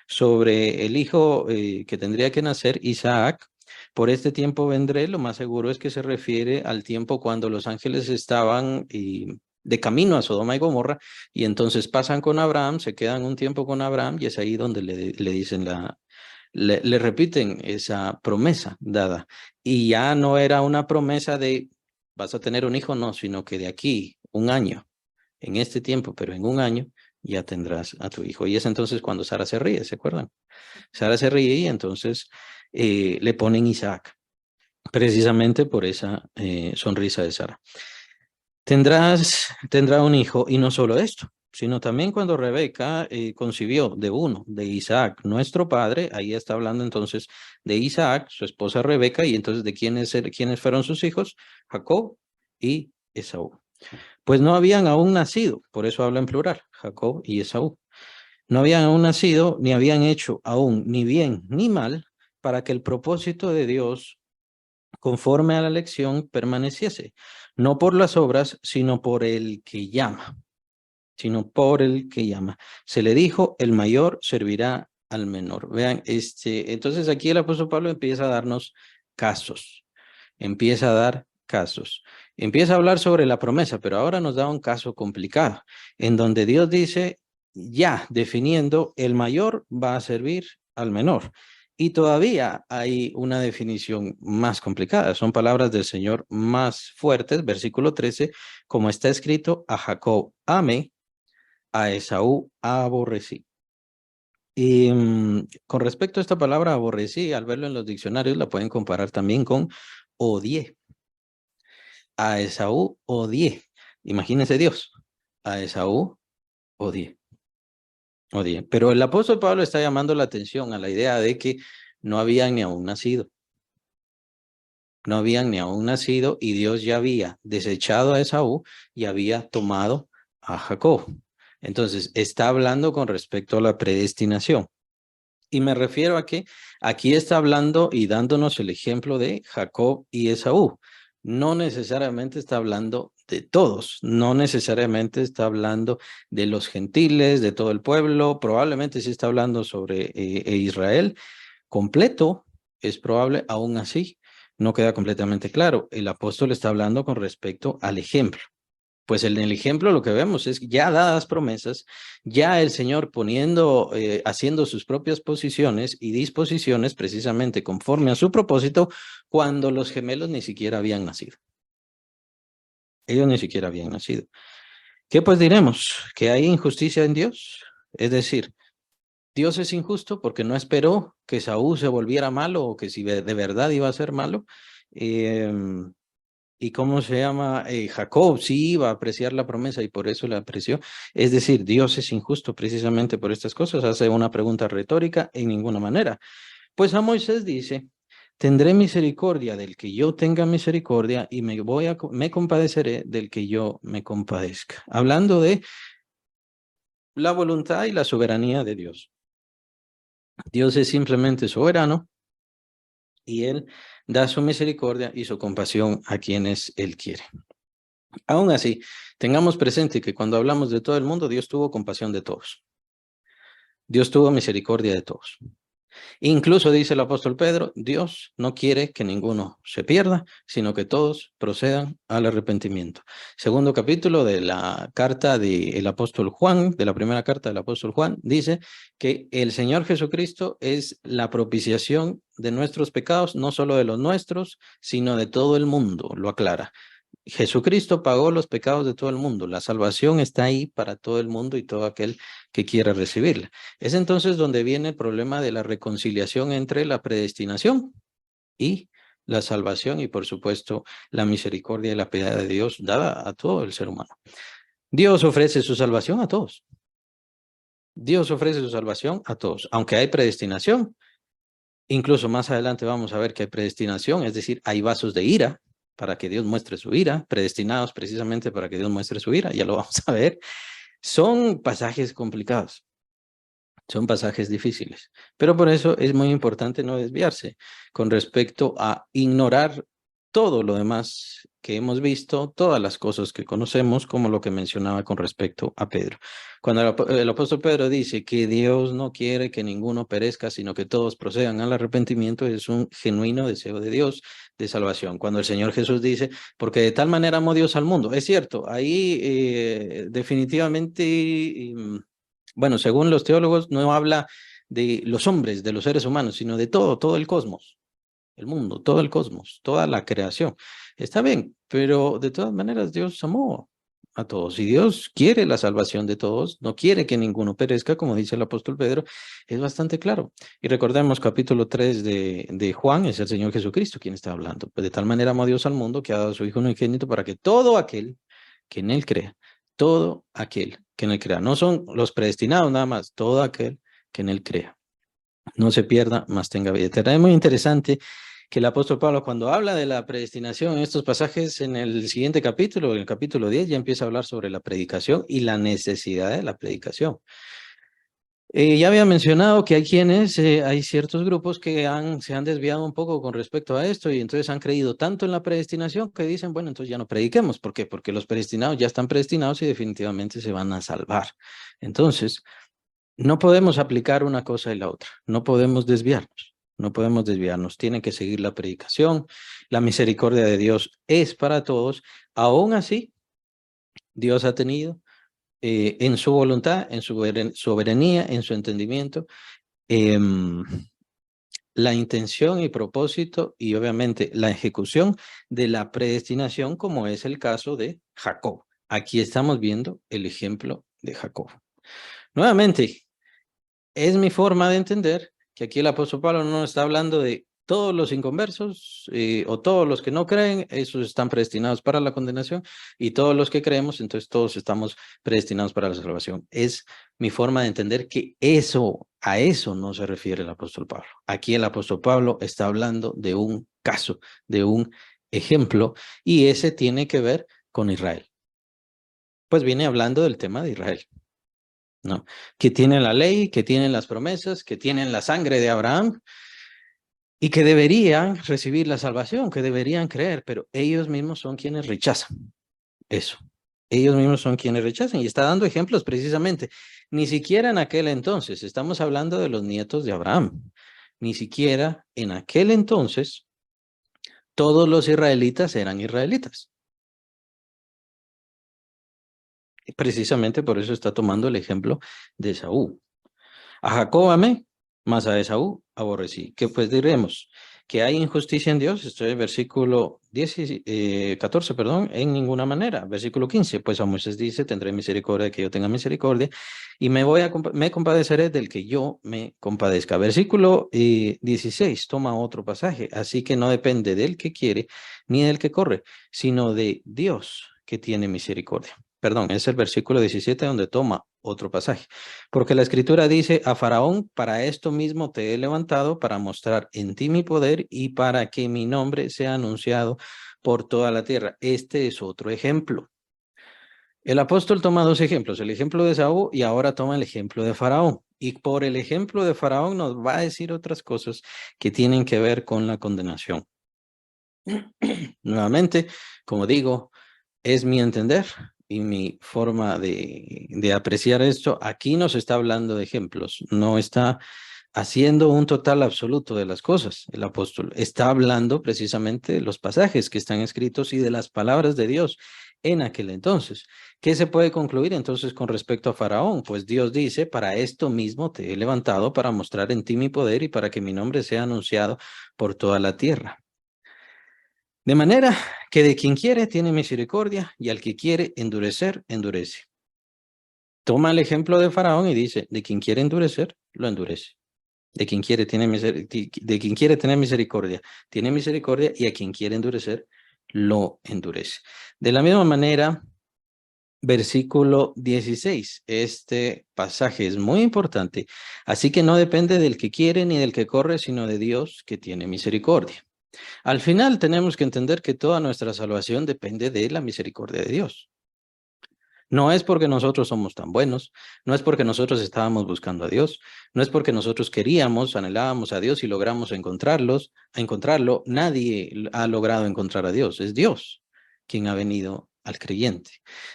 sobre el hijo que tendría que nacer, Isaac. Por este tiempo vendré, lo más seguro es que se refiere al tiempo cuando los ángeles estaban de camino a Sodoma y Gomorra, y entonces pasan con Abraham, se quedan un tiempo con Abraham, y es ahí donde le dicen le repiten esa promesa dada. Y ya no era una promesa de vas a tener un hijo, no, sino que de aquí, un año, en este tiempo, pero en un año, ya tendrás a tu hijo. Y es entonces cuando Sara se ríe, ¿se acuerdan? Sara se ríe y entonces le ponen Isaac, precisamente por esa sonrisa de Sara. Tendrá un hijo, y no solo esto, sino también cuando Rebeca concibió de uno, de Isaac, nuestro padre, ahí está hablando entonces de Isaac, su esposa Rebeca, y entonces de quiénes fueron sus hijos, Jacob y Esaú. Pues no habían aún nacido, por eso habla en plural, Jacob y Esaú. No habían aún nacido, ni habían hecho aún ni bien ni mal, para que el propósito de Dios conforme a la elección permaneciese, no por las obras, sino por el que llama, sino por el que llama. Se le dijo, el mayor servirá al menor. Vean, entonces aquí el apóstol Pablo empieza a darnos casos, empieza a dar casos. Empieza a hablar sobre la promesa, pero ahora nos da un caso complicado, en donde Dios dice, ya definiendo, el mayor va a servir al menor. Y todavía hay una definición más complicada. Son palabras del Señor más fuertes. Versículo 13, como está escrito, a Jacob amé, a Esaú aborrecí. Y con respecto a esta palabra aborrecí, al verlo en los diccionarios, la pueden comparar también con odié. A Esaú odié. Imagínense Dios. A Esaú odié. Odié. Pero el apóstol Pablo está llamando la atención a la idea de que no habían ni aún nacido. No habían ni aún nacido y Dios ya había desechado a Esaú y había tomado a Jacob. Entonces, está hablando con respecto a la predestinación. Y me refiero a que aquí está hablando y dándonos el ejemplo de Jacob y Esaú. No necesariamente está hablando de todos, no necesariamente está hablando de los gentiles, de todo el pueblo, probablemente sí está hablando sobre Israel completo, es probable, aún así no queda completamente claro. El apóstol está hablando con respecto al ejemplo. Pues en el ejemplo lo que vemos es ya dadas promesas, ya el Señor haciendo sus propias posiciones y disposiciones precisamente conforme a su propósito, cuando los gemelos ni siquiera habían nacido. Ellos ni siquiera habían nacido. ¿Qué pues diremos? ¿Que hay injusticia en Dios? Es decir, Dios es injusto porque no esperó que Saúl se volviera malo o que si de verdad iba a ser malo. ¿Y cómo se llama? Jacob sí iba a apreciar la promesa y por eso la apreció. Es decir, Dios es injusto precisamente por estas cosas. Hace una pregunta retórica en ninguna manera. Pues a Moisés dice, tendré misericordia del que yo tenga misericordia y me compadeceré del que yo me compadezca. Hablando de la voluntad y la soberanía de Dios. Dios es simplemente soberano y Él da su misericordia y su compasión a quienes Él quiere. Aún así, tengamos presente que cuando hablamos de todo el mundo, Dios tuvo compasión de todos. Dios tuvo misericordia de todos. Incluso dice el apóstol Pedro, Dios no quiere que ninguno se pierda, sino que todos procedan al arrepentimiento. Segundo capítulo de la carta del apóstol Juan, de la primera carta del apóstol Juan, dice que el Señor Jesucristo es la propiciación de nuestros pecados, no solo de los nuestros, sino de todo el mundo, lo aclara. Jesucristo pagó los pecados de todo el mundo. La salvación está ahí para todo el mundo y todo aquel que quiera recibirla. Es entonces donde viene el problema de la reconciliación entre la predestinación y la salvación y, por supuesto, la misericordia y la piedad de Dios dada a todo el ser humano. Dios ofrece su salvación a todos. Dios ofrece su salvación a todos, aunque hay predestinación. Incluso más adelante vamos a ver que hay predestinación, es decir, hay vasos de ira para que Dios muestre su ira, predestinados precisamente para que Dios muestre su ira, ya lo vamos a ver. Son pasajes complicados, son pasajes difíciles, pero por eso es muy importante no desviarse con respecto a ignorar todo lo demás que hemos visto, todas las cosas que conocemos, como lo que mencionaba con respecto a Pedro. Cuando el apóstol Pedro dice que Dios no quiere que ninguno perezca, sino que todos procedan al arrepentimiento, es un genuino deseo de Dios de salvación. Cuando el Señor Jesús dice, porque de tal manera amó Dios al mundo, es cierto, ahí definitivamente, bueno, según los teólogos, no habla de los hombres, de los seres humanos, sino de todo el cosmos. El mundo, todo el cosmos, toda la creación. Está bien, pero de todas maneras Dios amó a todos y Dios quiere la salvación de todos, no quiere que ninguno perezca, como dice el apóstol Pedro, es bastante claro. Y recordemos capítulo 3 de Juan, es el Señor Jesucristo quien está hablando. Pues de tal manera amó Dios al mundo que ha dado a su Hijo unigénito para que todo aquel que en él crea, todo aquel que en él crea, no son los predestinados nada más, todo aquel que en él crea, no se pierda, más tenga vida eterna. Es muy interesante que el apóstol Pablo, cuando habla de la predestinación en estos pasajes, en el siguiente capítulo, en el capítulo 10, ya empieza a hablar sobre la predicación y la necesidad de la predicación. Ya había mencionado que hay hay ciertos grupos que se han desviado un poco con respecto a esto y entonces han creído tanto en la predestinación que dicen, bueno, entonces ya no prediquemos. ¿Por qué? Porque los predestinados ya están predestinados y definitivamente se van a salvar. Entonces, no podemos aplicar una cosa y la otra. No podemos desviarnos. No podemos desviarnos. Tiene que seguir la predicación. La misericordia de Dios es para todos. Aún así, Dios ha tenido en su voluntad, en su soberanía, en su entendimiento, em, la intención y propósito y obviamente la ejecución de la predestinación, como es el caso de Jacob. Aquí estamos viendo el ejemplo de Jacob. Nuevamente, es mi forma de entender que aquí el apóstol Pablo no está hablando de todos los inconversos o todos los que no creen, esos están predestinados para la condenación, y todos los que creemos, entonces todos estamos predestinados para la salvación. Es mi forma de entender que a eso no se refiere el apóstol Pablo. Aquí el apóstol Pablo está hablando de un caso, de un ejemplo, y ese tiene que ver con Israel. Pues viene hablando del tema de Israel. ¿No? Que tienen la ley, que tienen las promesas, que tienen la sangre de Abraham y que deberían recibir la salvación, que deberían creer, pero ellos mismos son quienes rechazan eso. Ellos mismos son quienes rechazan y está dando ejemplos precisamente. Ni siquiera en aquel entonces, estamos hablando de los nietos de Abraham, ni siquiera en aquel entonces todos los israelitas eran israelitas. Precisamente por eso está tomando el ejemplo de Saúl. A Jacob amé, mas a Esaú aborrecí. ¿Qué pues diremos? ¿Que hay injusticia en Dios? Estoy en el versículo 14, perdón, en ninguna manera. Versículo 15, pues a Moisés dice, tendré misericordia de que yo tenga misericordia y me compadeceré del que yo me compadezca. Versículo 16, toma otro pasaje. Así que no depende del que quiere ni del que corre, sino de Dios que tiene misericordia. Perdón, es el versículo 17 donde toma otro pasaje. Porque la escritura dice, a Faraón, para esto mismo te he levantado, para mostrar en ti mi poder y para que mi nombre sea anunciado por toda la tierra. Este es otro ejemplo. El apóstol toma dos ejemplos, el ejemplo de Saúl y ahora toma el ejemplo de Faraón. Y por el ejemplo de Faraón nos va a decir otras cosas que tienen que ver con la condenación. Nuevamente, como digo, es mi entender y mi forma de apreciar esto. Aquí no se está hablando de ejemplos, no está haciendo un total absoluto de las cosas. El apóstol está hablando precisamente de los pasajes que están escritos y de las palabras de Dios en aquel entonces. ¿Qué se puede concluir entonces con respecto a Faraón? Pues Dios dice, para esto mismo te he levantado para mostrar en ti mi poder y para que mi nombre sea anunciado por toda la tierra. De manera que de quien quiere tiene misericordia y al que quiere endurecer, endurece. Toma el ejemplo de Faraón y dice, de quien quiere endurecer, lo endurece. De quien quiere, de quien quiere tener misericordia, tiene misericordia y a quien quiere endurecer, lo endurece. De la misma manera, versículo 16, este pasaje es muy importante, así que no depende del que quiere ni del que corre, sino de Dios que tiene misericordia. Al final tenemos que entender que toda nuestra salvación depende de la misericordia de Dios. No es porque nosotros somos tan buenos, no es porque nosotros estábamos buscando a Dios, no es porque nosotros queríamos, anhelábamos a Dios y logramos encontrarlo. Nadie ha logrado encontrar a Dios, es Dios quien ha venido al creyente.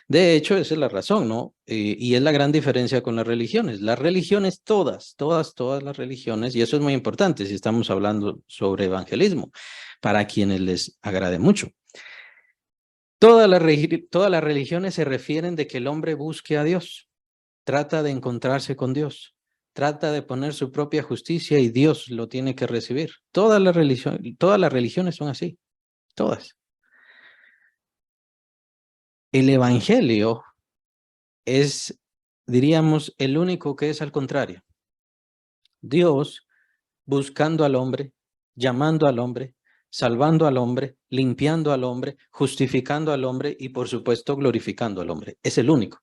De hecho, esa es la razón, ¿no? Y es la gran diferencia con las religiones. Las religiones, todas las religiones, y eso es muy importante si estamos hablando sobre evangelismo, para quienes les agrade mucho. Todas las religiones se refieren de que el hombre busque a Dios, trata de encontrarse con Dios, trata de poner su propia justicia y Dios lo tiene que recibir. Todas las religiones son así, todas. El evangelio es, diríamos, el único que es al contrario. Dios buscando al hombre, llamando al hombre, salvando al hombre, limpiando al hombre, justificando al hombre y por supuesto glorificando al hombre. Es el único.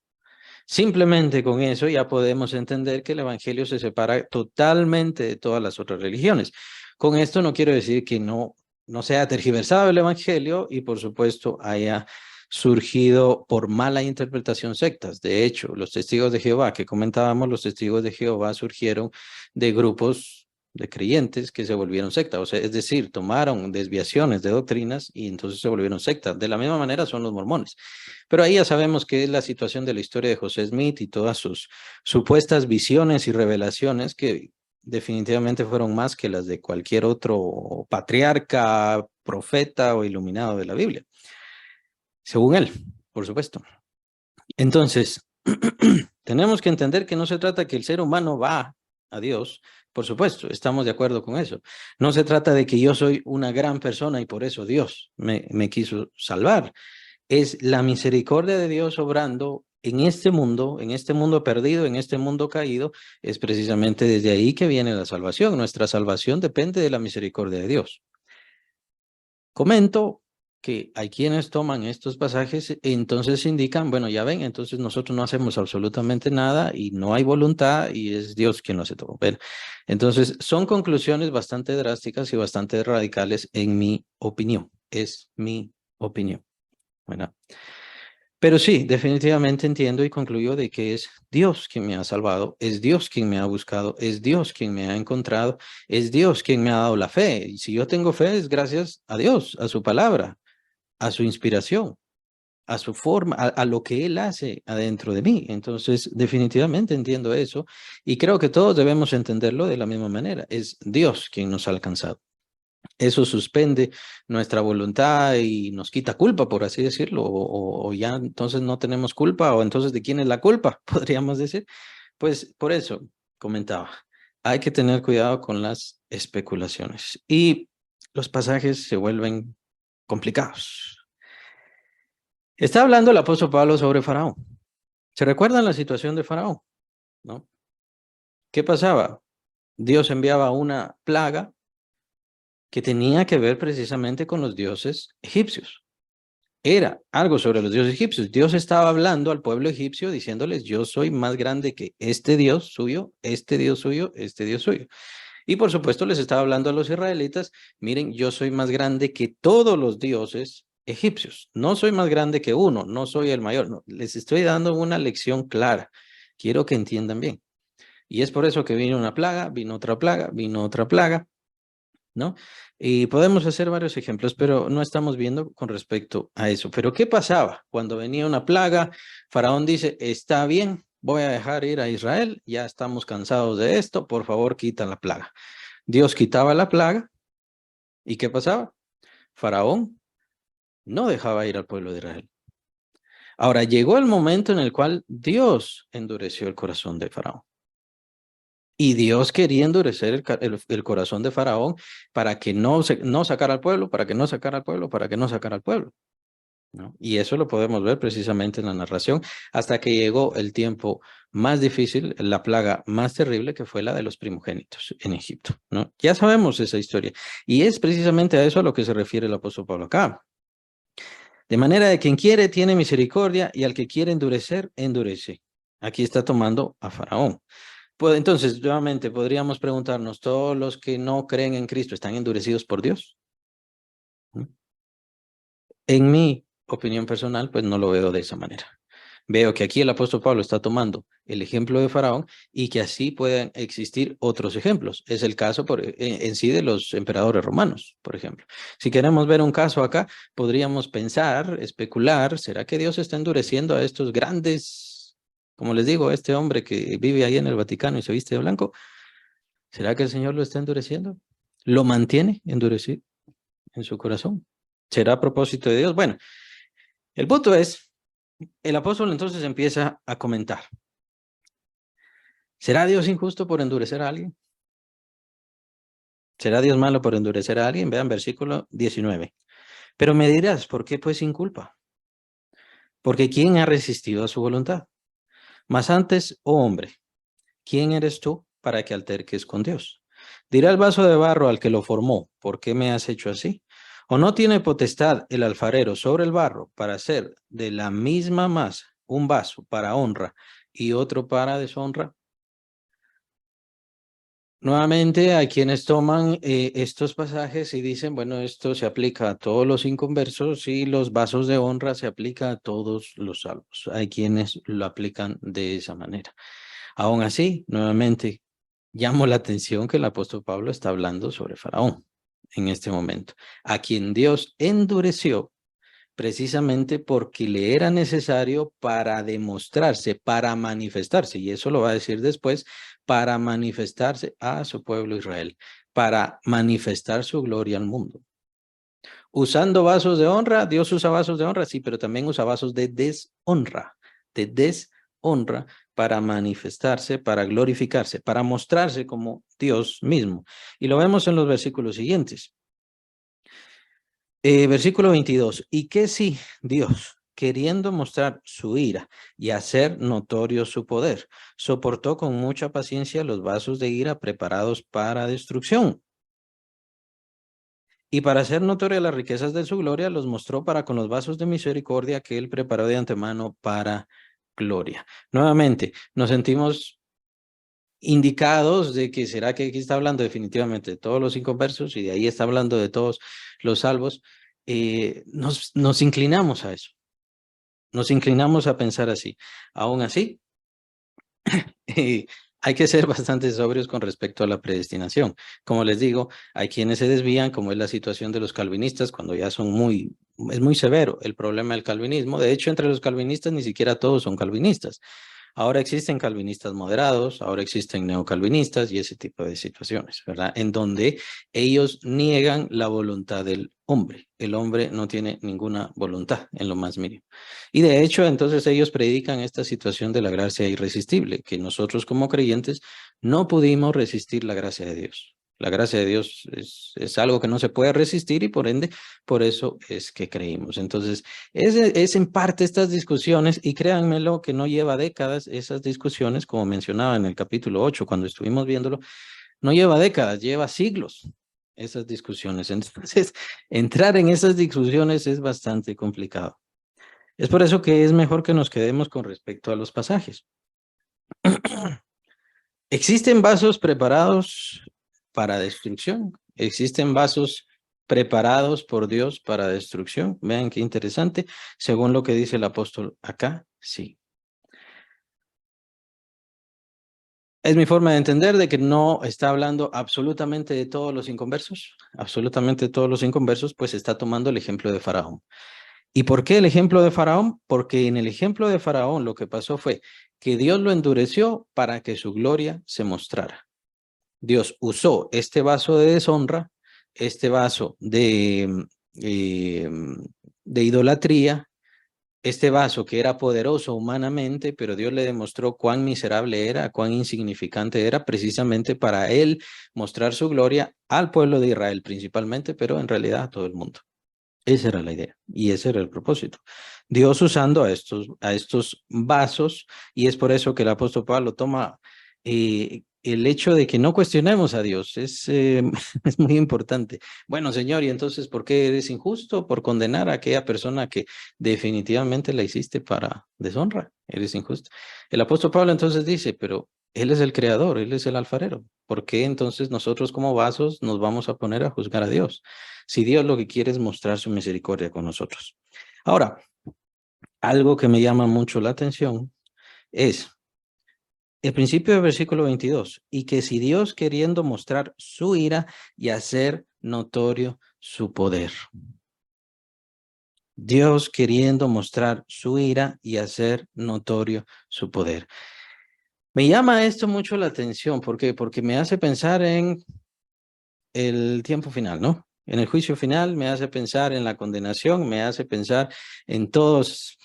Simplemente con eso ya podemos entender que el evangelio se separa totalmente de todas las otras religiones. Con esto no quiero decir que no sea tergiversado el evangelio y por supuesto haya surgido por mala interpretación sectas. De hecho, los testigos de Jehová que comentábamos, los testigos de Jehová surgieron de grupos de creyentes que se volvieron sectas, o sea, es decir, tomaron desviaciones de doctrinas y entonces se volvieron sectas. De la misma manera son los mormones. Pero ahí ya sabemos que es la situación de la historia de José Smith y todas sus supuestas visiones y revelaciones que definitivamente fueron más que las de cualquier otro patriarca, profeta o iluminado de la Biblia, según él, por supuesto. Entonces, tenemos que entender que no se trata que el ser humano va a Dios, por supuesto, estamos de acuerdo con eso. No se trata de que yo soy una gran persona y por eso Dios me quiso salvar. Es la misericordia de Dios obrando en este mundo perdido, en este mundo caído. Es precisamente desde ahí que viene la salvación. Nuestra salvación depende de la misericordia de Dios. Comento que hay quienes toman estos pasajes e entonces indican, bueno, ya ven, entonces nosotros no hacemos absolutamente nada y no hay voluntad y es Dios quien lo hace todo. Pero, entonces, son conclusiones bastante drásticas y bastante radicales en mi opinión. Es mi opinión. Bueno, pero sí, definitivamente entiendo y concluyo de que es Dios quien me ha salvado, es Dios quien me ha buscado, es Dios quien me ha encontrado, es Dios quien me ha dado la fe. Y si yo tengo fe es gracias a Dios, a su palabra, a su inspiración, a su forma, a lo que Él hace adentro de mí. Entonces, definitivamente entiendo eso y creo que todos debemos entenderlo de la misma manera. Es Dios quien nos ha alcanzado. Eso suspende nuestra voluntad y nos quita culpa, por así decirlo, o ya entonces no tenemos culpa, o entonces ¿de quién es la culpa? Podríamos decir. Pues por eso comentaba, hay que tener cuidado con las especulaciones y los pasajes se vuelven complicados. Está hablando el apóstol Pablo sobre Faraón. ¿Se recuerdan la situación de Faraón? ¿No? ¿Qué pasaba? Dios enviaba una plaga que tenía que ver precisamente con los dioses egipcios. Era algo sobre los dioses egipcios. Dios estaba hablando al pueblo egipcio diciéndoles, yo soy más grande que este Dios suyo, este Dios suyo, este Dios suyo. Y por supuesto les estaba hablando a los israelitas, miren, yo soy más grande que todos los dioses egipcios. No soy más grande que uno, no soy el mayor. No, les estoy dando una lección clara. Quiero que entiendan bien. Y es por eso que vino una plaga, vino otra plaga, vino otra plaga. ¿No? Y podemos hacer varios ejemplos, pero no estamos viendo con respecto a eso. Pero ¿qué pasaba cuando venía una plaga? Faraón dice, está bien, voy a dejar ir a Israel, ya estamos cansados de esto, por favor quita la plaga. Dios quitaba la plaga, ¿y qué pasaba? Faraón no dejaba ir al pueblo de Israel. Ahora llegó el momento en el cual Dios endureció el corazón de Faraón. Y Dios quería endurecer el corazón de Faraón para que no sacara al pueblo, para que no sacara al pueblo, para que no sacara al pueblo, ¿no? Y eso lo podemos ver precisamente en la narración, hasta que llegó el tiempo más difícil, la plaga más terrible, que fue la de los primogénitos en Egipto, ¿no? Ya sabemos esa historia. Y es precisamente a eso a lo que se refiere el apóstol Pablo acá. De manera de quien quiere tiene misericordia y al que quiere endurecer, endurece. Aquí está tomando a Faraón. Pues entonces, nuevamente, podríamos preguntarnos, ¿todos los que no creen en Cristo están endurecidos por Dios? ¿Mm? En mi opinión personal, pues no lo veo de esa manera. Veo que aquí el apóstol Pablo está tomando el ejemplo de Faraón y que así pueden existir otros ejemplos. Es el caso en sí de los emperadores romanos, por ejemplo. Si queremos ver un caso acá, podríamos pensar, especular, ¿será que Dios está endureciendo a estos grandes, como les digo, este hombre que vive ahí en el Vaticano y se viste de blanco? ¿Será que el Señor lo está endureciendo? ¿Lo mantiene endurecido en su corazón? ¿Será a propósito de Dios? Bueno, el punto es, el apóstol entonces empieza a comentar. ¿Será Dios injusto por endurecer a alguien? ¿Será Dios malo por endurecer a alguien? Vean versículo 19. Pero me dirás, ¿por qué pues sin culpa? Porque ¿quién ha resistido a su voluntad? Mas antes, oh hombre, ¿quién eres tú para que alterques con Dios? Dirá el vaso de barro al que lo formó, ¿por qué me has hecho así? ¿O no tiene potestad el alfarero sobre el barro para hacer de la misma masa un vaso para honra y otro para deshonra? Nuevamente, hay quienes toman estos pasajes y dicen, bueno, esto se aplica a todos los inconversos y los vasos de honra se aplica a todos los salvos. Hay quienes lo aplican de esa manera. Aún así, nuevamente, llamo la atención que el apóstol Pablo está hablando sobre Faraón en este momento, a quien Dios endureció precisamente porque le era necesario para demostrarse, para manifestarse, y eso lo va a decir después, para manifestarse a su pueblo Israel, para manifestar su gloria al mundo. Usando vasos de honra, Dios usa vasos de honra, sí, pero también usa vasos de deshonra para manifestarse, para glorificarse, para mostrarse como Dios mismo. Y lo vemos en los versículos siguientes. Versículo 22. ¿Y qué si Dios, queriendo mostrar su ira y hacer notorio su poder, soportó con mucha paciencia los vasos de ira preparados para destrucción? Y para hacer notorias las riquezas de su gloria, los mostró para con los vasos de misericordia que él preparó de antemano para gloria. Nuevamente, nos sentimos indicados de que será que aquí está hablando definitivamente de todos los inconversos y de ahí está hablando de todos los salvos. Nos inclinamos a eso, nos inclinamos a pensar así. Aún así, hay que ser bastante sobrios con respecto a la predestinación. Como les digo, hay quienes se desvían, como es la situación de los calvinistas, cuando ya son es muy severo el problema del calvinismo. De hecho, entre los calvinistas ni siquiera todos son calvinistas. Ahora existen calvinistas moderados, ahora existen neocalvinistas y ese tipo de situaciones, ¿verdad? En donde ellos niegan la voluntad del hombre. El hombre no tiene ninguna voluntad en lo más mínimo. Y de hecho, entonces ellos predican esta situación de la gracia irresistible, que nosotros como creyentes no pudimos resistir la gracia de Dios. La gracia de Dios es algo que no se puede resistir y por ende, por eso es que creímos. Entonces, es en parte estas discusiones y créanmelo que no lleva décadas esas discusiones, como mencionaba en el capítulo 8 cuando estuvimos viéndolo, no lleva décadas, lleva siglos esas discusiones. Entonces, entrar en esas discusiones es bastante complicado. Es por eso que es mejor que nos quedemos con respecto a los pasajes. Existen vasos preparados para destrucción. Existen vasos preparados por Dios para destrucción. Vean qué interesante. Según lo que dice el apóstol acá, sí. Es mi forma de entender de que no está hablando absolutamente de todos los inconversos. Absolutamente de todos los inconversos, pues está tomando el ejemplo de Faraón. ¿Y por qué el ejemplo de Faraón? Porque en el ejemplo de Faraón lo que pasó fue que Dios lo endureció para que su gloria se mostrara. Dios usó este vaso de deshonra, este vaso de idolatría, este vaso que era poderoso humanamente, pero Dios le demostró cuán miserable era, cuán insignificante era, precisamente para él mostrar su gloria al pueblo de Israel principalmente, pero en realidad a todo el mundo. Esa era la idea y ese era el propósito. Dios usando a estos vasos, y es por eso que el apóstol Pablo toma el hecho de que no cuestionemos a Dios. Es muy importante. Bueno, Señor, ¿y entonces por qué eres injusto? Por condenar a aquella persona que definitivamente la hiciste para deshonra. Eres injusto. El apóstol Pablo entonces dice, pero Él es el creador, Él es el alfarero. ¿Por qué entonces nosotros como vasos nos vamos a poner a juzgar a Dios? Si Dios lo que quiere es mostrar su misericordia con nosotros. Ahora, algo que me llama mucho la atención es el principio del versículo 22, y que si Dios queriendo mostrar su ira y hacer notorio su poder. Dios queriendo mostrar su ira y hacer notorio su poder. Me llama esto mucho la atención, ¿por qué? Porque me hace pensar en el tiempo final, ¿no? En el juicio final me hace pensar en la condenación, me hace pensar en todos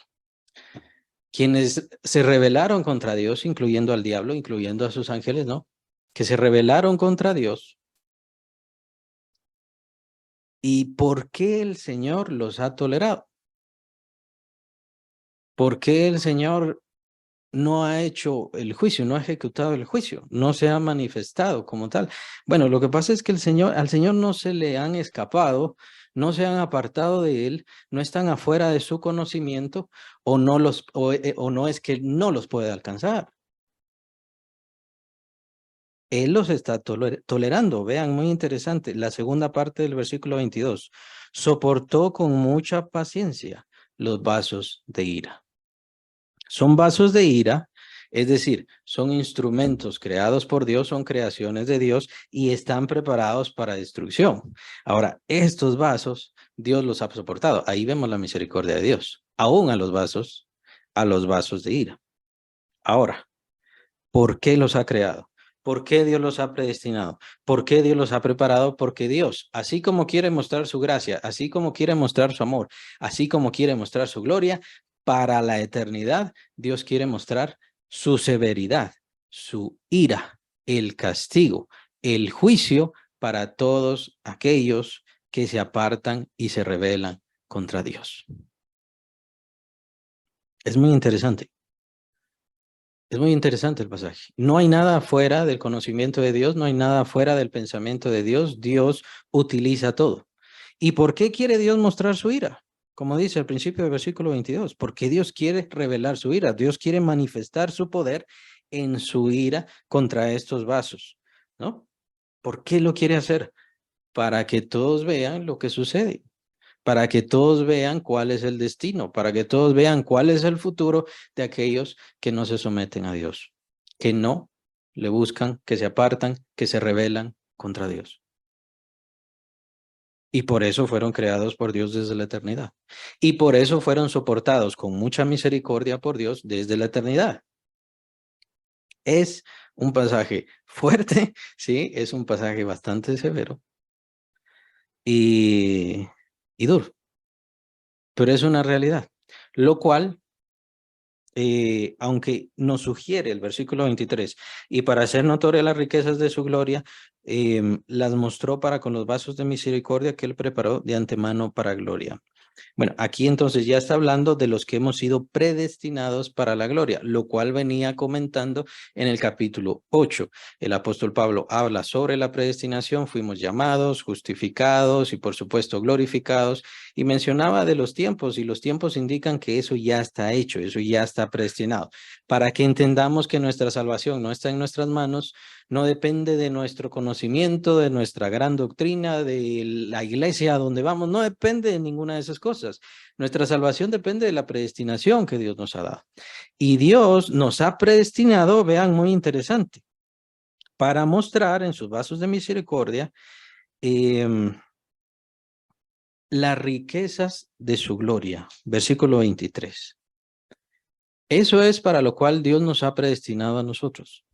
quienes se rebelaron contra Dios, incluyendo al diablo, incluyendo a sus ángeles, ¿no? Que se rebelaron contra Dios. ¿Y por qué el Señor los ha tolerado? ¿Por qué el Señor no ha hecho el juicio, no ha ejecutado el juicio, no se ha manifestado como tal? Bueno, lo que pasa es que al Señor no se le han escapado, no se han apartado de él, no están afuera de su conocimiento o no es que no los puede alcanzar. Él los está tolerando. Vean, muy interesante, la segunda parte del versículo 22. Soportó con mucha paciencia los vasos de ira. Son vasos de ira, es decir, son instrumentos creados por Dios, son creaciones de Dios y están preparados para destrucción. Ahora, estos vasos, Dios los ha soportado. Ahí vemos la misericordia de Dios, aún a los vasos de ira. Ahora, ¿por qué los ha creado? ¿Por qué Dios los ha predestinado? ¿Por qué Dios los ha preparado? Porque Dios, así como quiere mostrar su gracia, así como quiere mostrar su amor, así como quiere mostrar su gloria, para la eternidad, Dios quiere mostrar su severidad, su ira, el castigo, el juicio para todos aquellos que se apartan y se rebelan contra Dios. Es muy interesante. Es muy interesante el pasaje. No hay nada fuera del conocimiento de Dios, no hay nada fuera del pensamiento de Dios. Dios utiliza todo. ¿Y por qué quiere Dios mostrar su ira? Como dice al principio del versículo 22, porque Dios quiere revelar su ira. Dios quiere manifestar su poder en su ira contra estos vasos, ¿no? ¿Por qué lo quiere hacer? Para que todos vean lo que sucede, para que todos vean cuál es el destino, para que todos vean cuál es el futuro de aquellos que no se someten a Dios, que no le buscan, que se apartan, que se rebelan contra Dios. Y por eso fueron creados por Dios desde la eternidad. Y por eso fueron soportados con mucha misericordia por Dios desde la eternidad. Es un pasaje fuerte, sí, es un pasaje bastante severo y, y duro, pero es una realidad, lo cual aunque nos sugiere el versículo 23, y para hacer notorias las riquezas de su gloria, las mostró para con los vasos de misericordia que él preparó de antemano para gloria. Bueno, aquí entonces ya está hablando de los que hemos sido predestinados para la gloria, lo cual venía comentando en el capítulo 8. El apóstol Pablo habla sobre la predestinación, fuimos llamados, justificados y por supuesto glorificados, y mencionaba de los tiempos, y los tiempos indican que eso ya está hecho, eso ya está predestinado, para que entendamos que nuestra salvación no está en nuestras manos, no depende de nuestro conocimiento, de nuestra gran doctrina, de la iglesia a donde vamos, no depende de ninguna de esas cosas. Nuestra salvación depende de la predestinación que Dios nos ha dado. Y Dios nos ha predestinado, vean, muy interesante, para mostrar en sus vasos de misericordia las riquezas de su gloria. Versículo 23. Eso es para lo cual Dios nos ha predestinado a nosotros,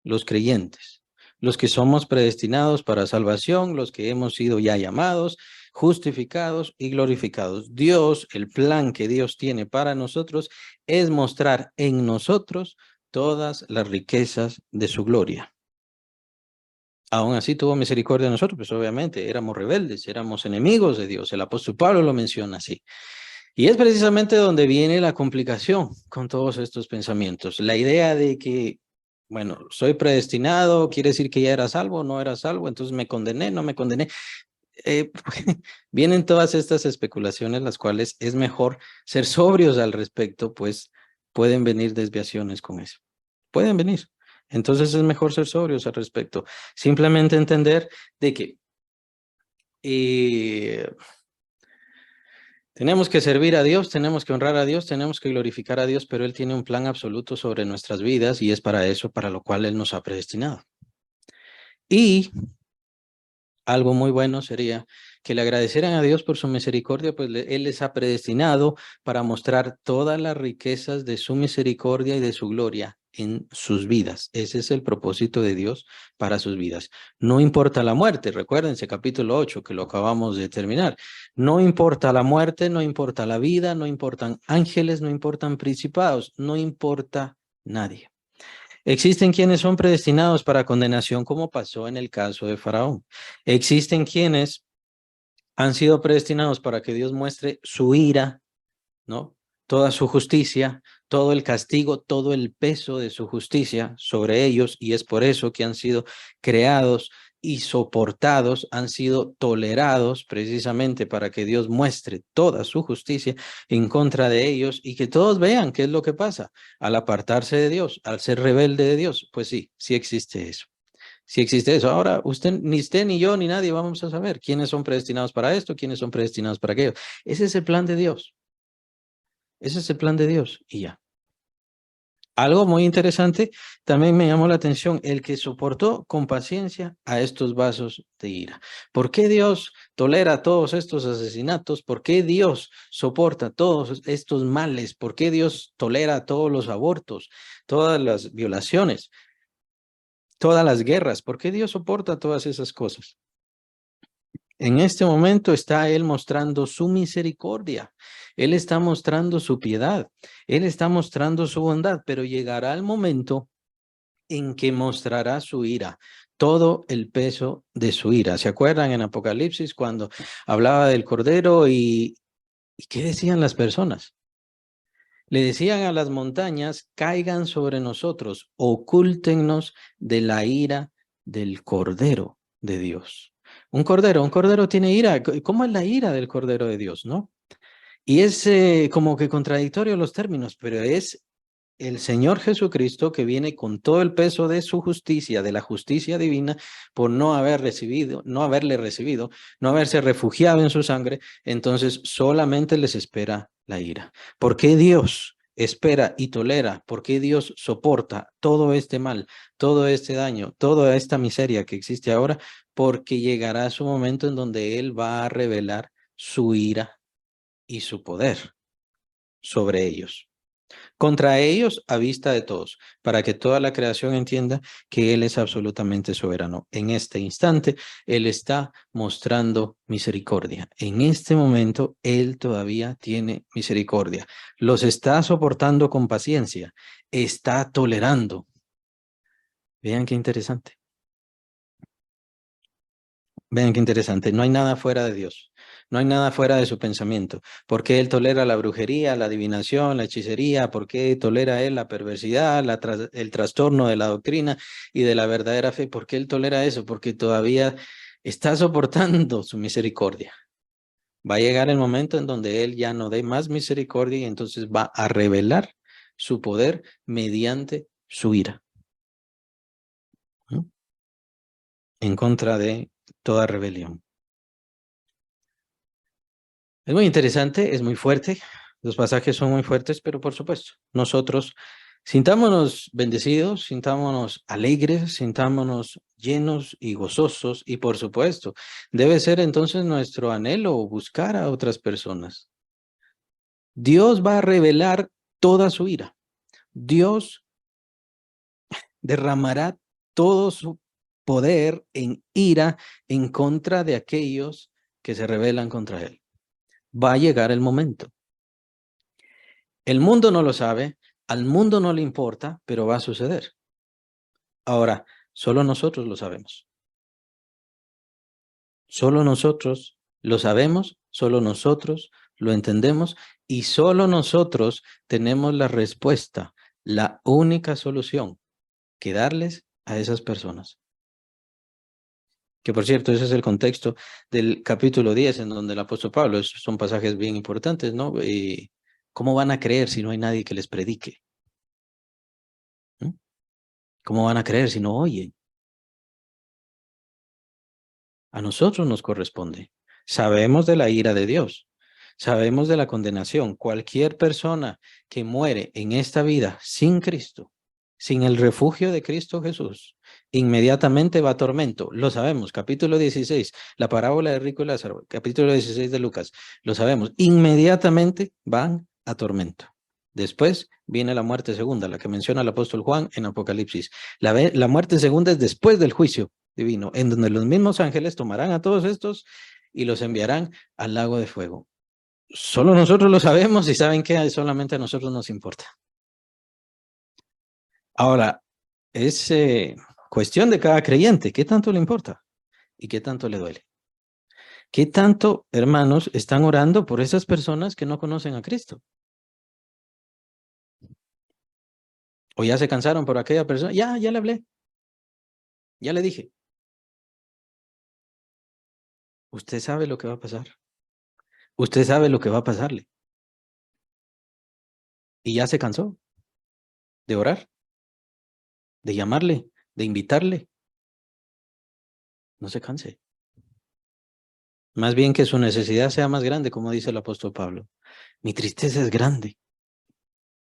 los creyentes, los que somos predestinados para salvación, los que hemos sido ya llamados, justificados y glorificados. Dios, el plan que Dios tiene para nosotros es mostrar en nosotros todas las riquezas de su gloria. Aún así tuvo misericordia de nosotros, pues obviamente éramos rebeldes, éramos enemigos de Dios. El apóstol Pablo lo menciona así. Y es precisamente donde viene la complicación con todos estos pensamientos. La idea de que, bueno, soy predestinado, quiere decir que ya era salvo, no era salvo, entonces me condené, no me condené. Eh, vienen todas estas especulaciones, las cuales es mejor ser sobrios al respecto, pues pueden venir desviaciones con eso. Pueden venir. Entonces es mejor ser sobrios al respecto. Simplemente entender de que tenemos que servir a Dios, tenemos que honrar a Dios, tenemos que glorificar a Dios, pero Él tiene un plan absoluto sobre nuestras vidas y es para eso, para lo cual Él nos ha predestinado. Y algo muy bueno sería que le agradecieran a Dios por su misericordia, pues Él les ha predestinado para mostrar todas las riquezas de su misericordia y de su gloria en sus vidas. Ese es el propósito de Dios para sus vidas. No importa la muerte, recuérdense capítulo 8 que lo acabamos de terminar. No importa la muerte, no importa la vida, no importan ángeles, no importan principados, no importa nadie. Existen quienes son predestinados para condenación, como pasó en el caso de Faraón. Existen quienes han sido predestinados para que Dios muestre su ira, ¿no? Toda su justicia, todo el castigo, todo el peso de su justicia sobre ellos, y es por eso que han sido creados y soportados, han sido tolerados precisamente para que Dios muestre toda su justicia en contra de ellos y que todos vean qué es lo que pasa al apartarse de Dios, al ser rebelde de Dios. Pues sí, sí existe eso. Si existe eso. Ahora, usted ni yo ni nadie vamos a saber quiénes son predestinados para esto, quiénes son predestinados para aquello. Ese es el plan de Dios. Ese es el plan de Dios y ya. Algo muy interesante también me llamó la atención, el que soportó con paciencia a estos vasos de ira. ¿Por qué Dios tolera todos estos asesinatos? ¿Por qué Dios soporta todos estos males? ¿Por qué Dios tolera todos los abortos, todas las violaciones, todas las guerras? ¿Por qué Dios soporta todas esas cosas? En este momento está Él mostrando su misericordia, Él está mostrando su piedad, Él está mostrando su bondad, pero llegará el momento en que mostrará su ira, todo el peso de su ira. ¿Se acuerdan en Apocalipsis cuando hablaba del Cordero y qué decían las personas? Le decían a las montañas, caigan sobre nosotros, ocúltennos de la ira del Cordero de Dios. Un cordero tiene ira. ¿Cómo es la ira del Cordero de Dios, no? Y es como que contradictorio los términos, pero es el Señor Jesucristo que viene con todo el peso de su justicia, de la justicia divina, por no haber recibido, no haberle recibido, no haberse refugiado en su sangre, entonces solamente les espera la ira. ¿Por qué Dios espera y tolera? ¿Por qué Dios soporta todo este mal, todo este daño, toda esta miseria que existe ahora? Porque llegará su momento en donde Él va a revelar su ira y su poder sobre ellos contra ellos a vista de todos, para que toda la creación entienda que Él es absolutamente soberano. En este instante, Él está mostrando misericordia. En este momento, Él todavía tiene misericordia. Los está soportando con paciencia, está tolerando. Vean qué interesante. Vean qué interesante, no hay nada fuera de Dios, no hay nada fuera de su pensamiento. ¿Por qué Él tolera la brujería, la adivinación, la hechicería? ¿Por qué tolera Él la perversidad, el trastorno de la doctrina y de la verdadera fe? ¿Por qué Él tolera eso? Porque todavía está soportando su misericordia. Va a llegar el momento en donde Él ya no dé más misericordia y entonces va a revelar su poder mediante su ira, ¿no? En contra de toda rebelión. Es muy interesante, es muy fuerte. Los pasajes son muy fuertes, pero por supuesto, nosotros sintámonos bendecidos, sintámonos alegres, sintámonos llenos y gozosos. Y por supuesto, debe ser entonces nuestro anhelo buscar a otras personas. Dios va a revelar toda su ira. Dios derramará todo su poder en ira en contra de aquellos que se rebelan contra Él. Va a llegar el momento. El mundo no lo sabe, al mundo no le importa, pero va a suceder. Ahora, solo nosotros lo sabemos. Solo nosotros lo sabemos, solo nosotros lo entendemos y solo nosotros tenemos la respuesta, la única solución que darles a esas personas. Que por cierto, ese es el contexto del capítulo 10 en donde el apóstol Pablo, esos son pasajes bien importantes, ¿no? ¿Cómo van a creer si no hay nadie que les predique? ¿Mm? ¿Cómo van a creer si no oyen? A nosotros nos corresponde. Sabemos de la ira de Dios, sabemos de la condenación. Cualquier persona que muere en esta vida sin Cristo, sin el refugio de Cristo Jesús, inmediatamente va a tormento. Lo sabemos. Capítulo 16, la parábola de Rico y Lázaro, capítulo 16 de Lucas, lo sabemos. Inmediatamente van a tormento. Después viene la muerte segunda, la que menciona el apóstol Juan en Apocalipsis. La muerte segunda es después del juicio divino, en donde los mismos ángeles tomarán a todos estos y los enviarán al lago de fuego. Solo nosotros lo sabemos y saben que solamente a nosotros nos importa. Ahora, es cuestión de cada creyente, ¿qué tanto le importa y qué tanto le duele? ¿Qué tanto, hermanos, están orando por esas personas que no conocen a Cristo? ¿O ya se cansaron por aquella persona? Ya le hablé, ya le dije. Usted sabe lo que va a pasar. Usted sabe lo que va a pasarle. Y ya se cansó de orar, de llamarle, de invitarle. No se canse. Más bien que su necesidad sea más grande, como dice el apóstol Pablo. Mi tristeza es grande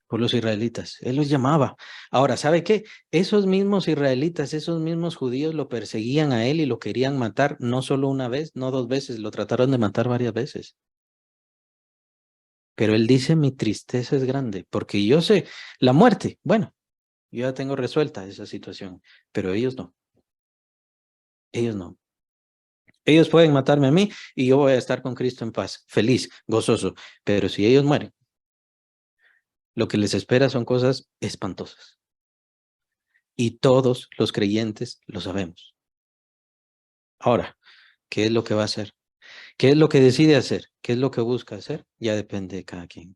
por los israelitas. Él los llamaba. Ahora, ¿sabe qué? Esos mismos israelitas, esos mismos judíos lo perseguían a él y lo querían matar no solo una vez, no dos veces, lo trataron de matar varias veces. Pero él dice, mi tristeza es grande, porque yo sé, la muerte, bueno, yo ya tengo resuelta esa situación, pero ellos no, ellos no. Ellos pueden matarme a mí y yo voy a estar con Cristo en paz, feliz, gozoso, pero si ellos mueren, lo que les espera son cosas espantosas. Y todos los creyentes lo sabemos. Ahora, ¿qué es lo que va a hacer? ¿Qué es lo que decide hacer? ¿Qué es lo que busca hacer? Ya depende de cada quien.